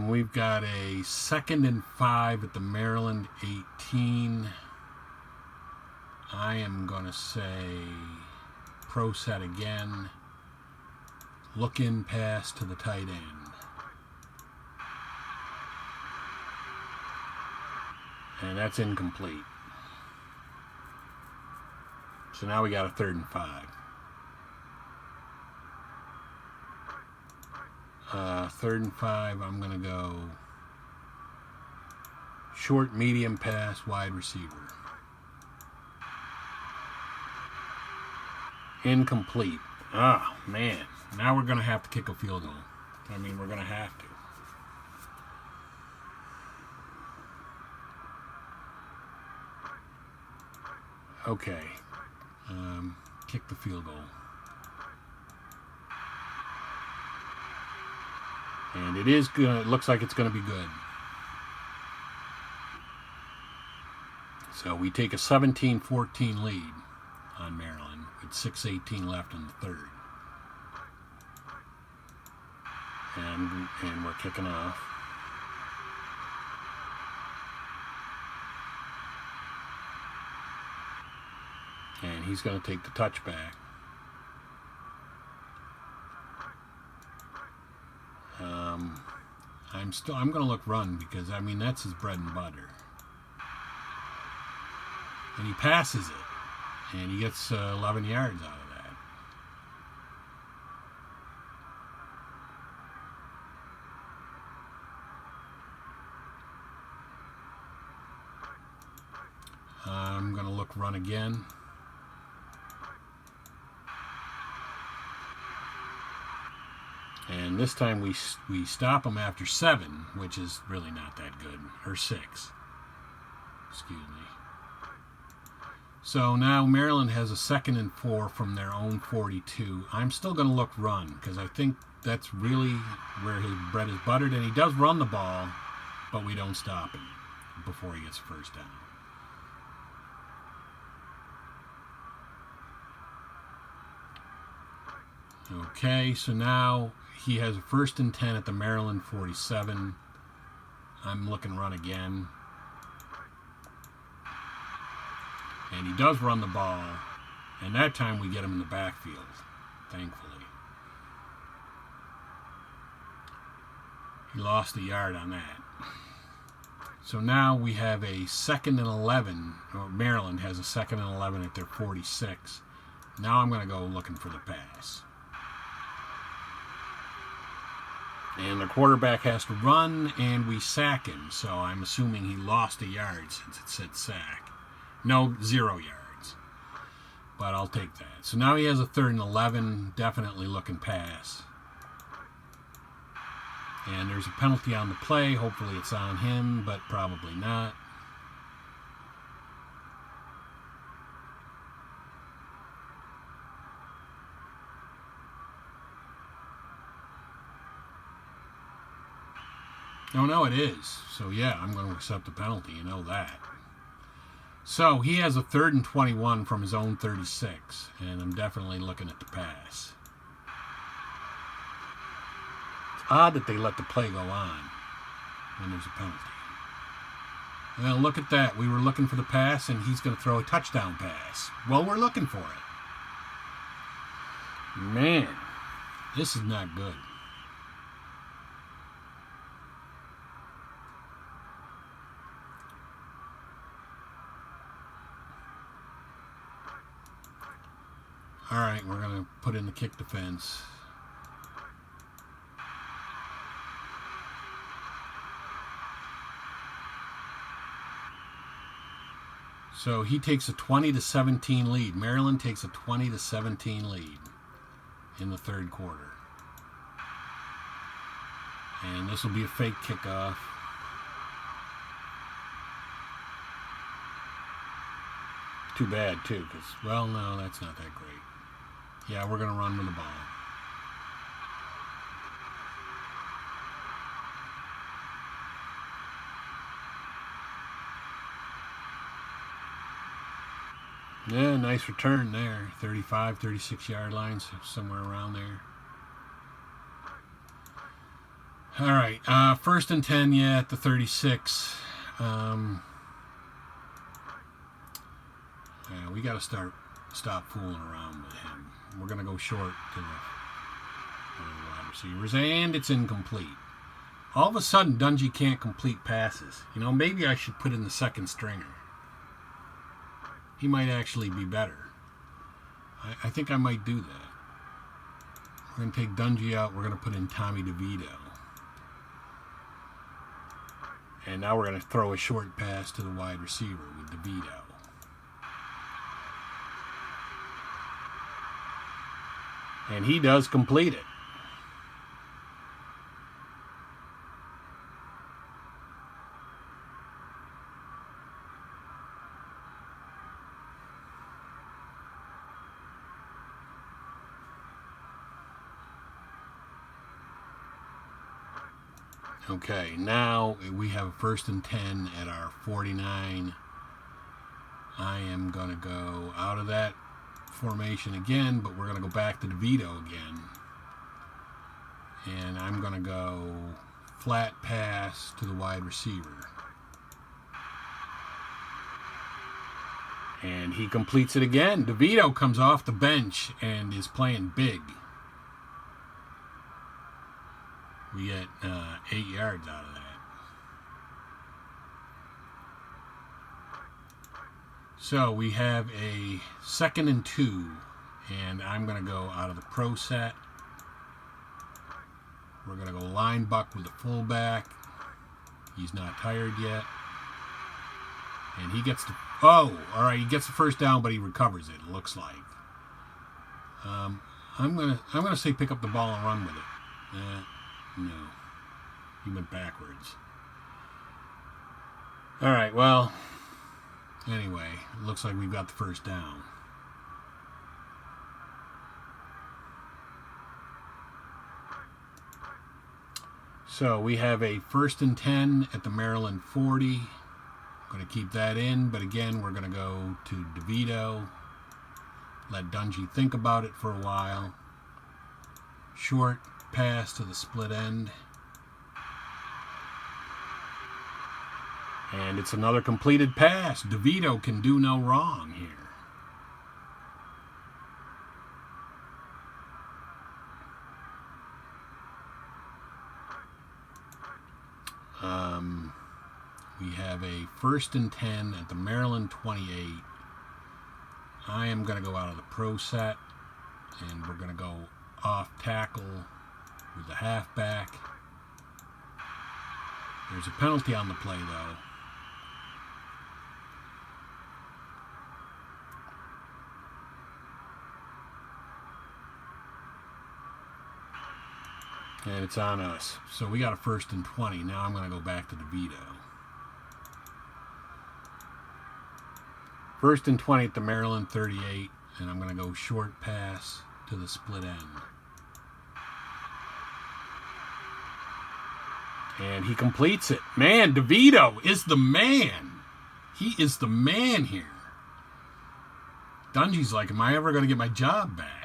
We've got a 2nd and 5 at the Maryland 18. I am going to say pro set again. Look in pass to the tight end. And that's incomplete. So now we got a 3rd and 5. 3rd and 5, I'm going to go short, medium pass, wide receiver. Incomplete. Oh, man. Now we're going to have to kick a field goal. I mean, we're going to have to. Okay. Kick the field goal. And it is good. It looks like it's going to be good. So we take a 17-14 lead on Maryland with 6:18 left in the third. And we're kicking off. And he's going to take the touchback. I'm going to look run because, I mean, that's his bread and butter. And he passes it. And he gets 11 yards out of that. I'm going to look run again. And this time we stop him after 7, which is really not that good. Or 6. Excuse me. So now Maryland has a 2nd and 4 from their own 42. I'm still going to look run because I think that's really where his bread is buttered. And he does run the ball, but we don't stop him before he gets first down. Okay, so now he has a 1st and 10 at the Maryland 47. I'm looking run again. And he does run the ball. And that time we get him in the backfield, thankfully. He lost a yard on that. So now we have a 2nd and 11. Or Maryland has a 2nd and 11 at their 46. Now I'm going to go looking for the pass. And the quarterback has to run, and we sack him. So I'm assuming he lost a yard since it said sack. No, 0 yards. But I'll take that. So now he has a 3rd and 11. Definitely looking pass. And there's a penalty on the play. Hopefully it's on him, but probably not. Oh, no, it is. So, yeah, I'm going to accept the penalty. You know that. So, he has a 3rd and 21 from his own 36. And I'm definitely looking at the pass. Odd that they let the play go on when there's a penalty. Well, look at that. We were looking for the pass, and he's going to throw a touchdown pass. Well, we're looking for it. Man, this is not good. All right, we're going to put in the kick defense. So he takes a 20-17 lead. Maryland takes a 20-17 lead in the 3rd quarter. And this will be a fake kickoff. Too bad, too, because, well, no, that's not that great. Yeah, we're going to run with the ball. Yeah, nice return there. 35, 36-yard line, so somewhere around there. All right, 1st and 10, yeah, at the 36. Yeah, we got to stop fooling around with him. We're going to go short to the wide receivers, and it's incomplete. All of a sudden, Dungy can't complete passes. You know, maybe I should put in the 2nd stringer. He might actually be better. I think I might do that. We're going to take Dungy out. We're going to put in Tommy DeVito. And now we're going to throw a short pass to the wide receiver with DeVito. And he does complete it. Okay, now we have a 1st and 10 at our 49. I am going to go out of that formation again, but we're going to go back to DeVito again. And I'm going to go flat pass to the wide receiver. And he completes it again. DeVito comes off the bench and is playing big. We get 8 yards out of that. So we have a 2nd and 2, and I'm going to go out of the pro set. We're going to go line buck with the fullback. He's not tired yet. And he gets the... Oh, all right, he gets the 1st down, but he recovers it, looks like. I'm gonna say pick up the ball and run with it. No. He went backwards. All right, well, anyway, it looks like we've got the 1st down. So we have a 1st and 10 at the Maryland 40. Going to keep that in, but again, we're going to go to DeVito. Let Dungy think about it for a while. Short pass to the split end. And it's another completed pass. DeVito can do no wrong here. We have a 1st and 10 at the Maryland 28. I am going to go out of the pro set, and we're going to go off tackle with the halfback. There's a penalty on the play, though. And it's on us. So we got a 1st and 20. Now I'm going to go back to DeVito. 1st and 20 at the Maryland 38. And I'm going to go short pass to the split end. And he completes it. Man, DeVito is the man. He is the man here. Dungy's like, am I ever going to get my job back?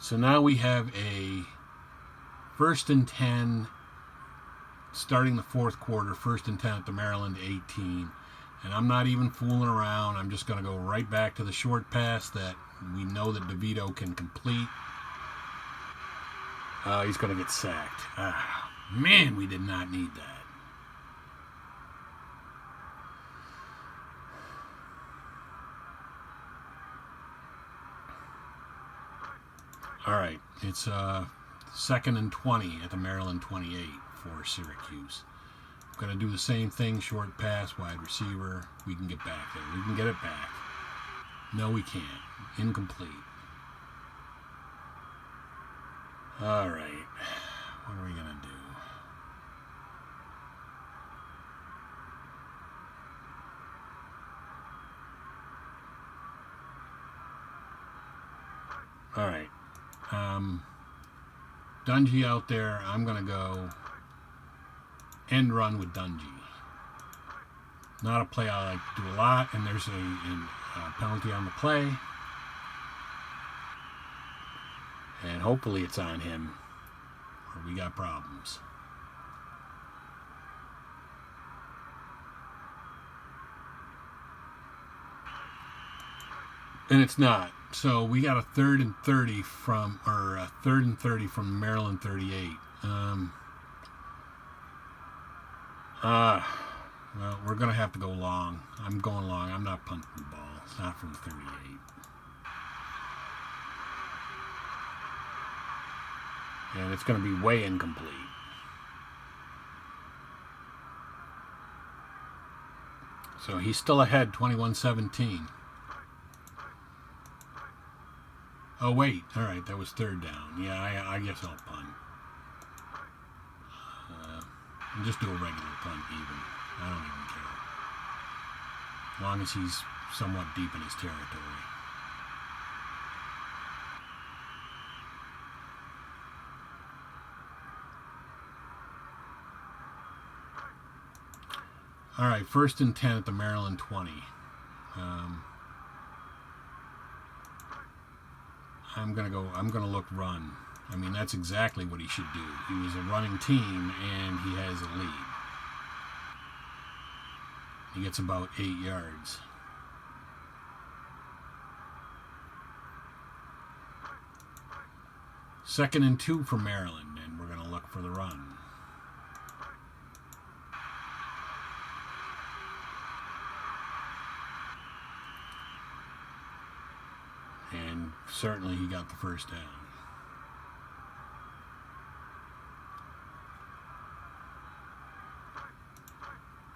So now we have a 1st and 10 starting the 4th quarter, 1st and 10 at the Maryland 18. And I'm not even fooling around. I'm just going to go right back to the short pass that we know that DeVito can complete. He's going to get sacked. Man, we did not need that. All right, it's 2nd and 20 at the Maryland 28 for Syracuse. I'm going to do the same thing, short pass, wide receiver. We can get back there. We can get it back. No, we can't. Incomplete. All right, what are we going to do? All right. Dungy out there. I'm going to go end run with Dungy. Not a play I like to do a lot, and there's a penalty on the play. And hopefully it's on him, or we got problems. And it's not. So we got a 3rd and 30 from Maryland 38. Well, we're going to have to go long. I'm going long. I'm not punting the ball. It's not from 38. And it's going to be way incomplete. So he's still ahead, 21-17. Oh, wait. All right, that was 3rd down. Yeah, I guess I'll punt. Just do a regular punt even. I don't even care. As long as he's somewhat deep in his territory. All right, 1st and 10 at the Maryland 20. I'm gonna look run. I mean, that's exactly what he should do. He was a running team, and he has a lead. He gets about 8 yards. Second and 2 for Maryland, and we're going to look for the run. And certainly he got the 1st down.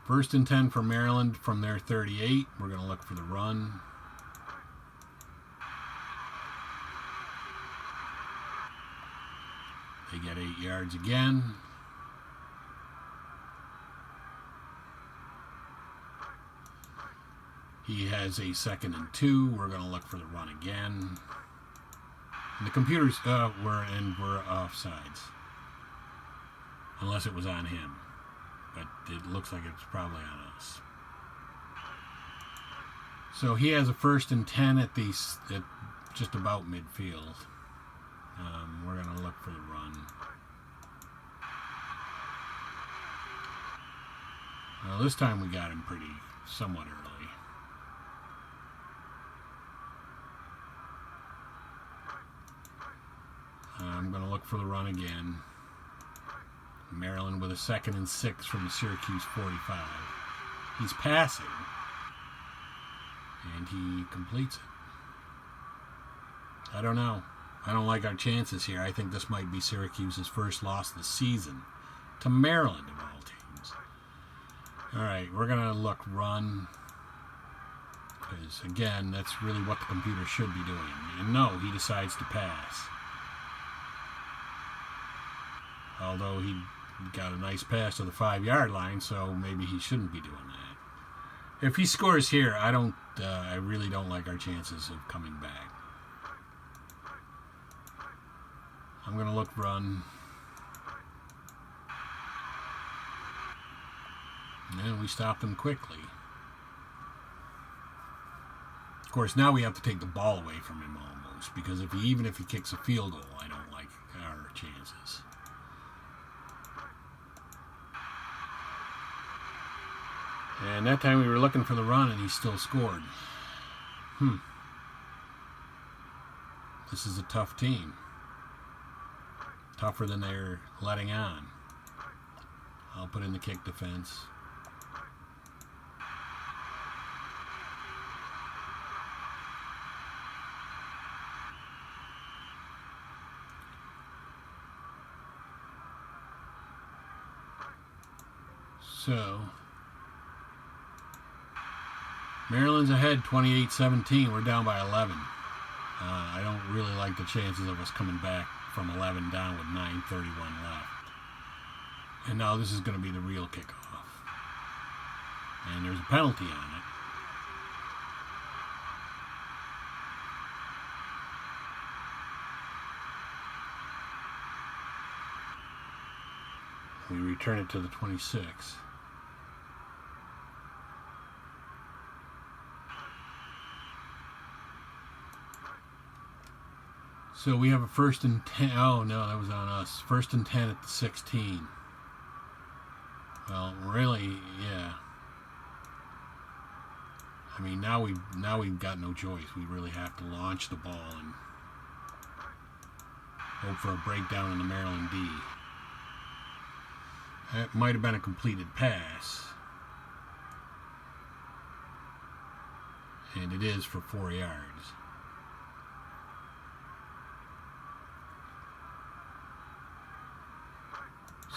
First and 10 for Maryland from their 38. We're going to look for the run. They get 8 yards again. He has a 2nd and 2. We're going to look for the run again. And the computers we're offsides. Unless it was on him. But it looks like it's probably on us. So he has a 1st and 10 at just about midfield. We're going to look for the run. Well, this time we got him somewhat early. I'm going to look for the run again. Maryland with a 2nd and 6 from the Syracuse 45. He's passing, and he completes it. I don't know. I don't like our chances here. I think this might be Syracuse's first loss of the season to Maryland of all teams. All right, we're going to look run, because, again, that's really what the computer should be doing. And no, he decides to pass. Although he got a nice pass to the 5-yard line, so maybe he shouldn't be doing that. If he scores here, I really don't like our chances of coming back. I'm going to look run. And we stopped him quickly. Of course, now we have to take the ball away from him almost, because even if he kicks a field goal, I don't like our chances. And that time we were looking for the run, and he still scored. This is a tough team. Tougher than they're letting on. I'll put in the kick defense. So, Maryland's ahead 28-17. We're down by 11. I don't really like the chances of us coming back from 11 down with 9:31 left. And now this is going to be the real kickoff. And there's a penalty on it. We return it to the 26. So we have a 1st and 10. Oh, no, that was on us. 1st and 10 at the 16. Well, really, yeah. I mean, now we've got no choice. We really have to launch the ball and hope for a breakdown in the Maryland D. That might have been a completed pass. And it is for 4 yards.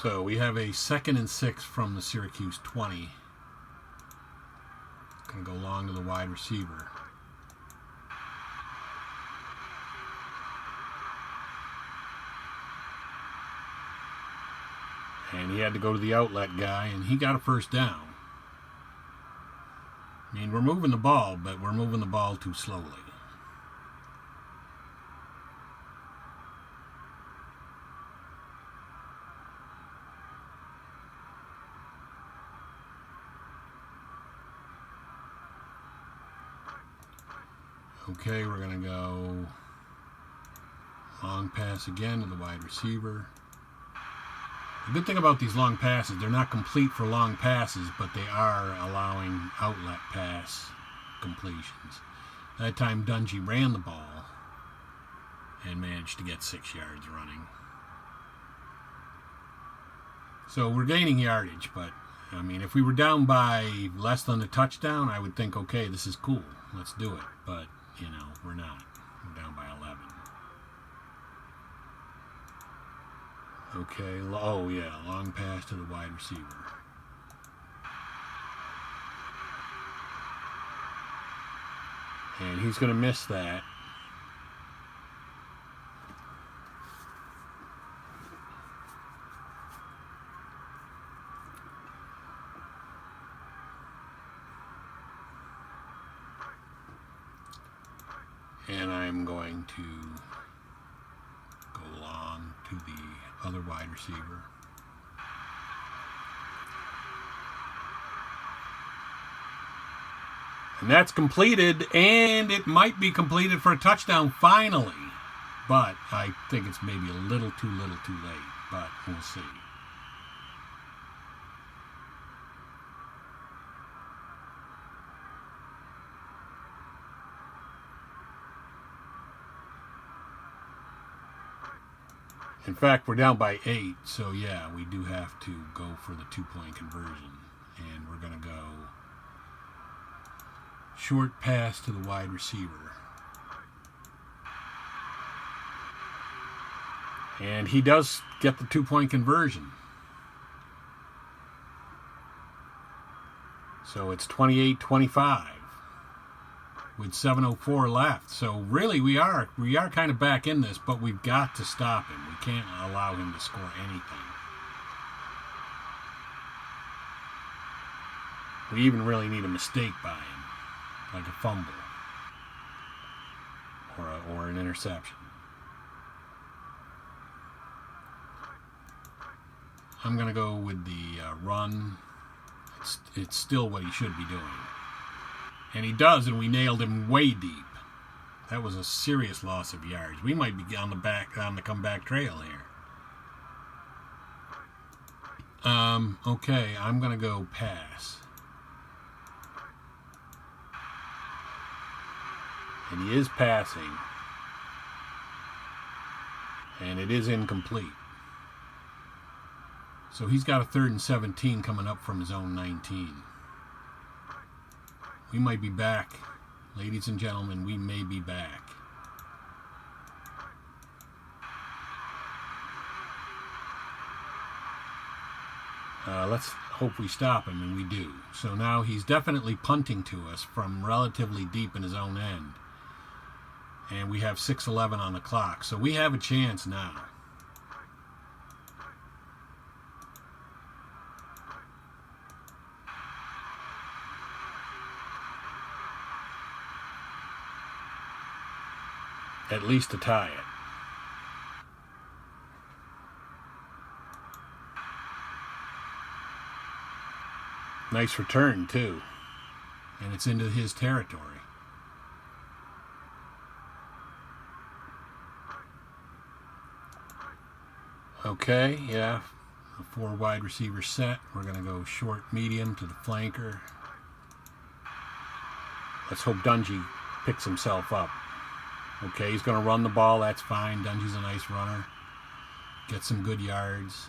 So we have a 2nd and 6 from the Syracuse 20. Going to go long to the wide receiver. And he had to go to the outlet guy, and he got a 1st down. I mean, we're moving the ball, but we're moving the ball too slowly. Okay, we're going to go long pass again to the wide receiver. The good thing about these long passes, they're not complete for long passes, but they are allowing outlet pass completions. That time Dungy ran the ball and managed to get 6 yards running. So we're gaining yardage, but I mean, if we were down by less than a touchdown, I would think, okay, this is cool. Let's do it. But, you know, we're not. We're down by 11. Okay, oh yeah, long pass to the wide receiver. And he's going to miss that. And I'm going to go long to the other wide receiver. And that's completed, and it might be completed for a touchdown finally. But I think it's maybe a little too late, but we'll see. In fact, we're down by 8, so yeah, we do have to go for the 2-point conversion. And we're going to go short pass to the wide receiver. And he does get the 2-point conversion. So it's 28-25 with 7:04 left. So really we are kind of back in this, but we've got to stop him. We can't allow him to score anything. We even really need a mistake by him, like a fumble or an interception. I'm going to go with the run. It's still what he should be doing. And he does, and we nailed him way deep. That was a serious loss of yards. We might be on the comeback trail here. Okay, I'm going to go pass. And he is passing. And it is incomplete. So he's got a 3rd and 17 coming up from his own 19. We might be back. Ladies and gentlemen, we may be back. Let's hope we stop him, and we do. So now he's definitely punting to us from relatively deep in his own end. And we have 6:11 on the clock. So we have a chance now. At least to tie it. Nice return, too. And it's into his territory. Okay, yeah. A 4 wide receiver set. We're going to go short, medium to the flanker. Let's hope Dungy picks himself up. Okay, he's going to run the ball. That's fine. Dungy's a nice runner. Get some good yards.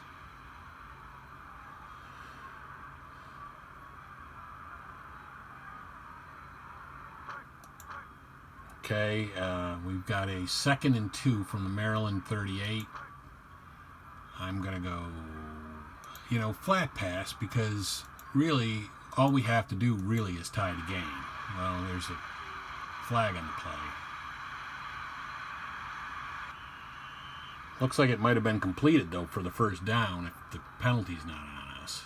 Okay, we've got a 2nd and 2 from the Maryland 38. I'm going to go, flat pass, because really all we have to do really is tie the game. Well, there's a flag on the play. Looks like it might have been completed, though, for the first down if the penalty's not on us.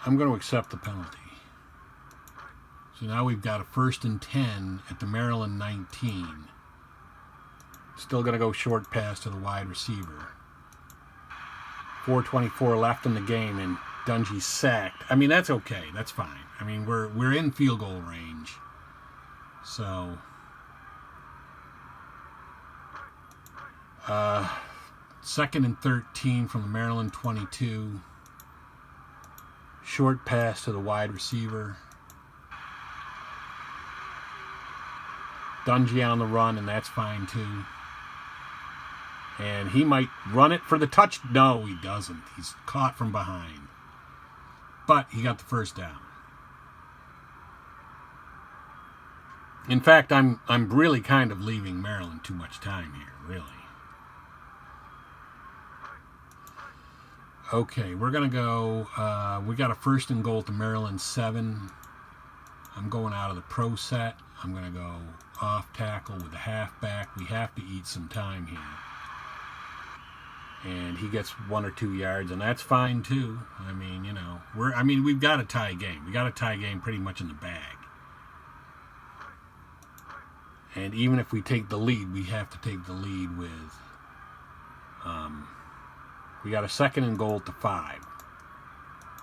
I'm going to accept the penalty. So now we've got a 1st and 10 at the Maryland 19. Still going to go short pass to the wide receiver. 4:24 left in the game, and Dungy's sacked. I mean, that's okay. That's fine. I mean, we're in field goal range. So, 2nd and 13 from the Maryland 22. Short pass to the wide receiver. Dungy on the run, and that's fine too. And he might run it for the touch. No, he doesn't. He's caught from behind. But he got the first down. In fact, I'm really kind of leaving Maryland too much time here, really. Okay, we're going to go, we got a 1st and goal to Maryland 7. I'm going out of the pro set. I'm going to go off tackle with the halfback. We have to eat some time here. And he gets 1 or 2 yards, and that's fine too. I mean, we've got a tie game. We got a tie game pretty much in the bag. And even if we take the lead, we have to take the lead with We got a 2nd and goal to 5.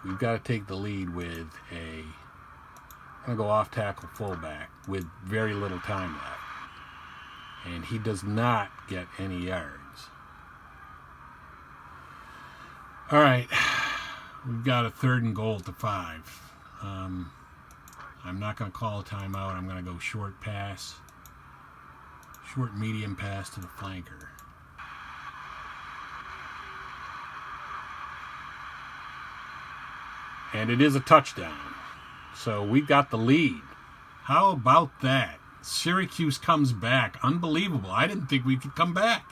We've got to take the lead with I'm going to go off tackle fullback with very little time left. And he does not get any yards. All right. We've got a 3rd and goal to 5. I'm not going to call a timeout. I'm going to go short pass. Short medium pass to the flanker. And it is a touchdown. So we got the lead. How about that? Syracuse comes back. Unbelievable. I didn't think we could come back.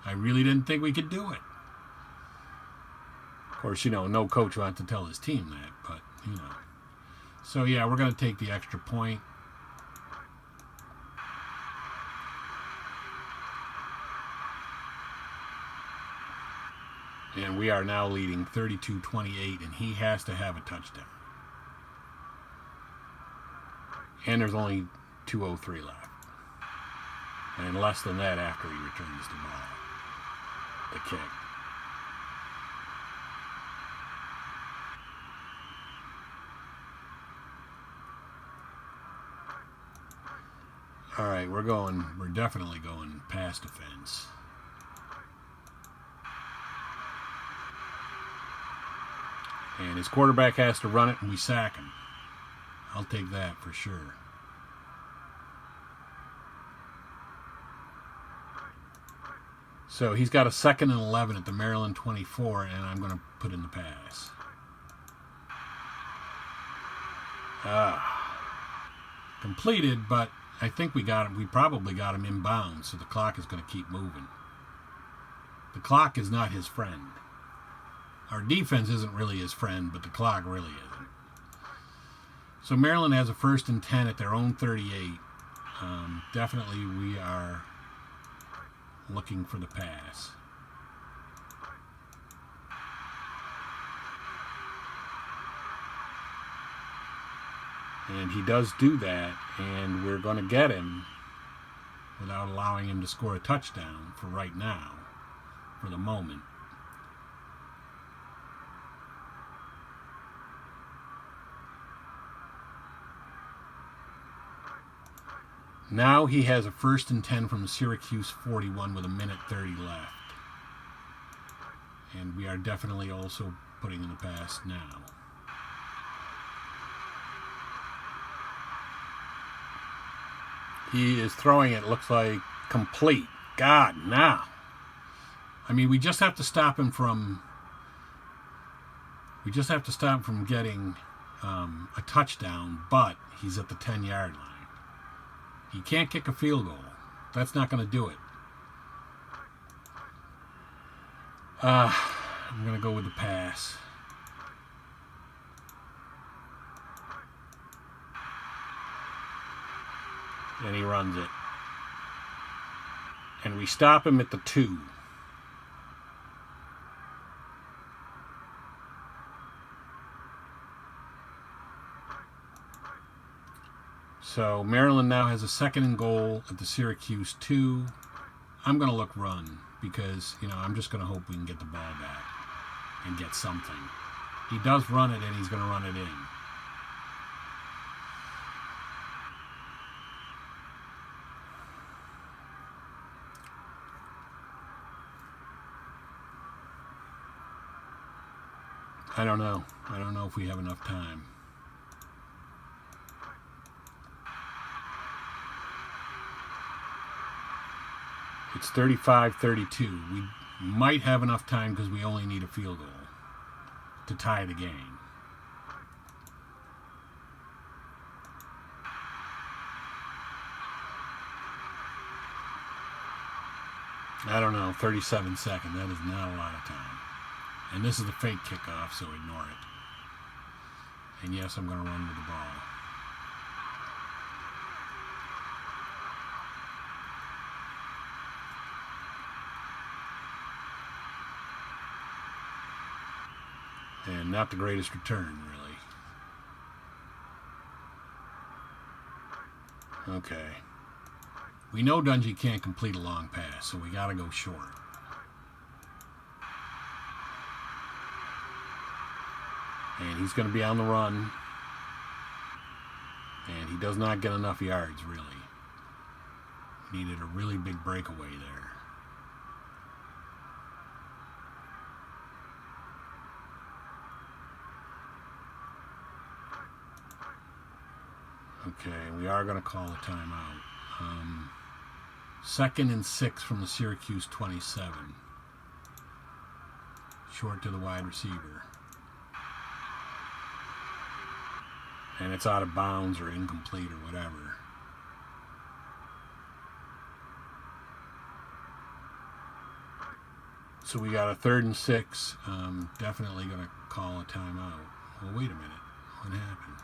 I really didn't think we could do it. Of course, no coach wants to tell his team that, but, So, yeah, we're going to take the extra point. And we are now leading 32-28, and he has to have a touchdown. And there's only 2:03 left. And less than that after he returns the ball. The kick. All right, we're definitely going pass defense. And his quarterback has to run it, and we sack him. I'll take that for sure. So he's got a 2nd and 11 at the Maryland 24, and I'm going to put in the pass. Completed, but I think we probably got him inbounds, so the clock is going to keep moving. The clock is not his friend. Our defense isn't really his friend, but the clock really isn't. So Maryland has a 1st and 10 at their own 38. Definitely we are looking for the pass. And he does do that, and we're going to get him without allowing him to score a touchdown for right now, for the moment. Now he has a 1st and 10 from the Syracuse 41 with 1:30 left. And we are definitely also putting in the pass now. He is throwing it, looks like, complete. God, now. I mean, we just have to stop him from getting a touchdown, but he's at the 10-yard line. He can't kick a field goal. That's not going to do it. I'm going to go with the pass. And he runs it. And we stop him at the 2. So Maryland now has a 2nd and goal at the Syracuse 2. I'm going to look run because, I'm just going to hope we can get the ball back and get something. He does run it, and he's going to run it in. I don't know. I don't know if we have enough time. It's 35-32. We might have enough time because we only need a field goal to tie the game. I don't know, 37 seconds. That is not a lot of time. And this is a fake kickoff, so ignore it. And yes, I'm going to run with the ball. And not the greatest return, really. Okay. We know Dungy can't complete a long pass, so we got to go short. And he's going to be on the run. And he does not get enough yards, really. Needed a really big breakaway there. Okay, we are going to call a timeout. 2nd and 6 from the Syracuse 27. Short to the wide receiver. And it's out of bounds or incomplete or whatever. So we got a 3rd and 6. Definitely going to call a timeout. Well, wait a minute. What happened?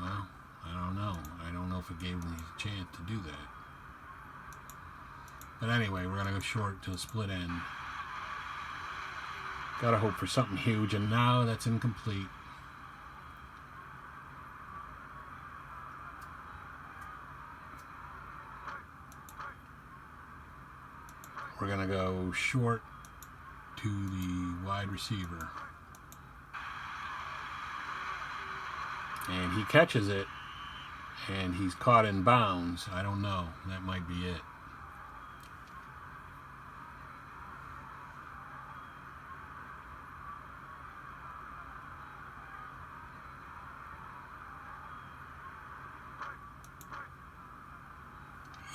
Well, I don't know. I don't know if it gave me a chance to do that. But anyway, we're going to go short to the split end. Got to hope for something huge, and now that's incomplete. We're going to go short to the wide receiver. And he catches it, and he's caught in bounds. I don't know. That might be it.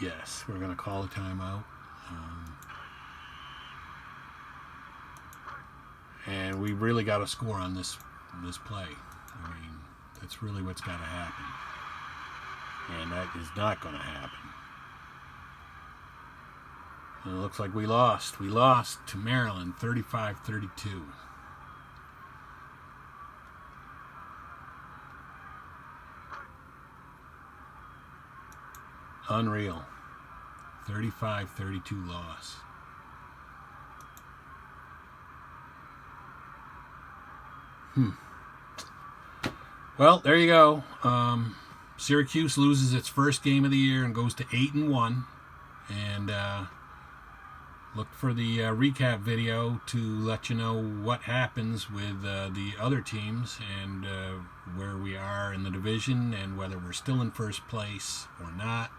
Yes, we're going to call a timeout. And we really got to score on this play. I mean, that's really what's got to happen. And that is not going to happen. And it looks like we lost. We lost to Maryland, 35-32. Unreal. 35-32 loss. Well, there you go. Syracuse loses its first game of the year and goes to 8-1. And look for the recap video to let you know what happens with the other teams and where we are in the division and whether we're still in first place or not.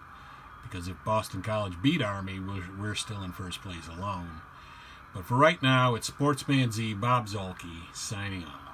Because if Boston College beat Army, we're still in first place alone. But for right now, it's Sportsman Z, Bob Zolke, signing off.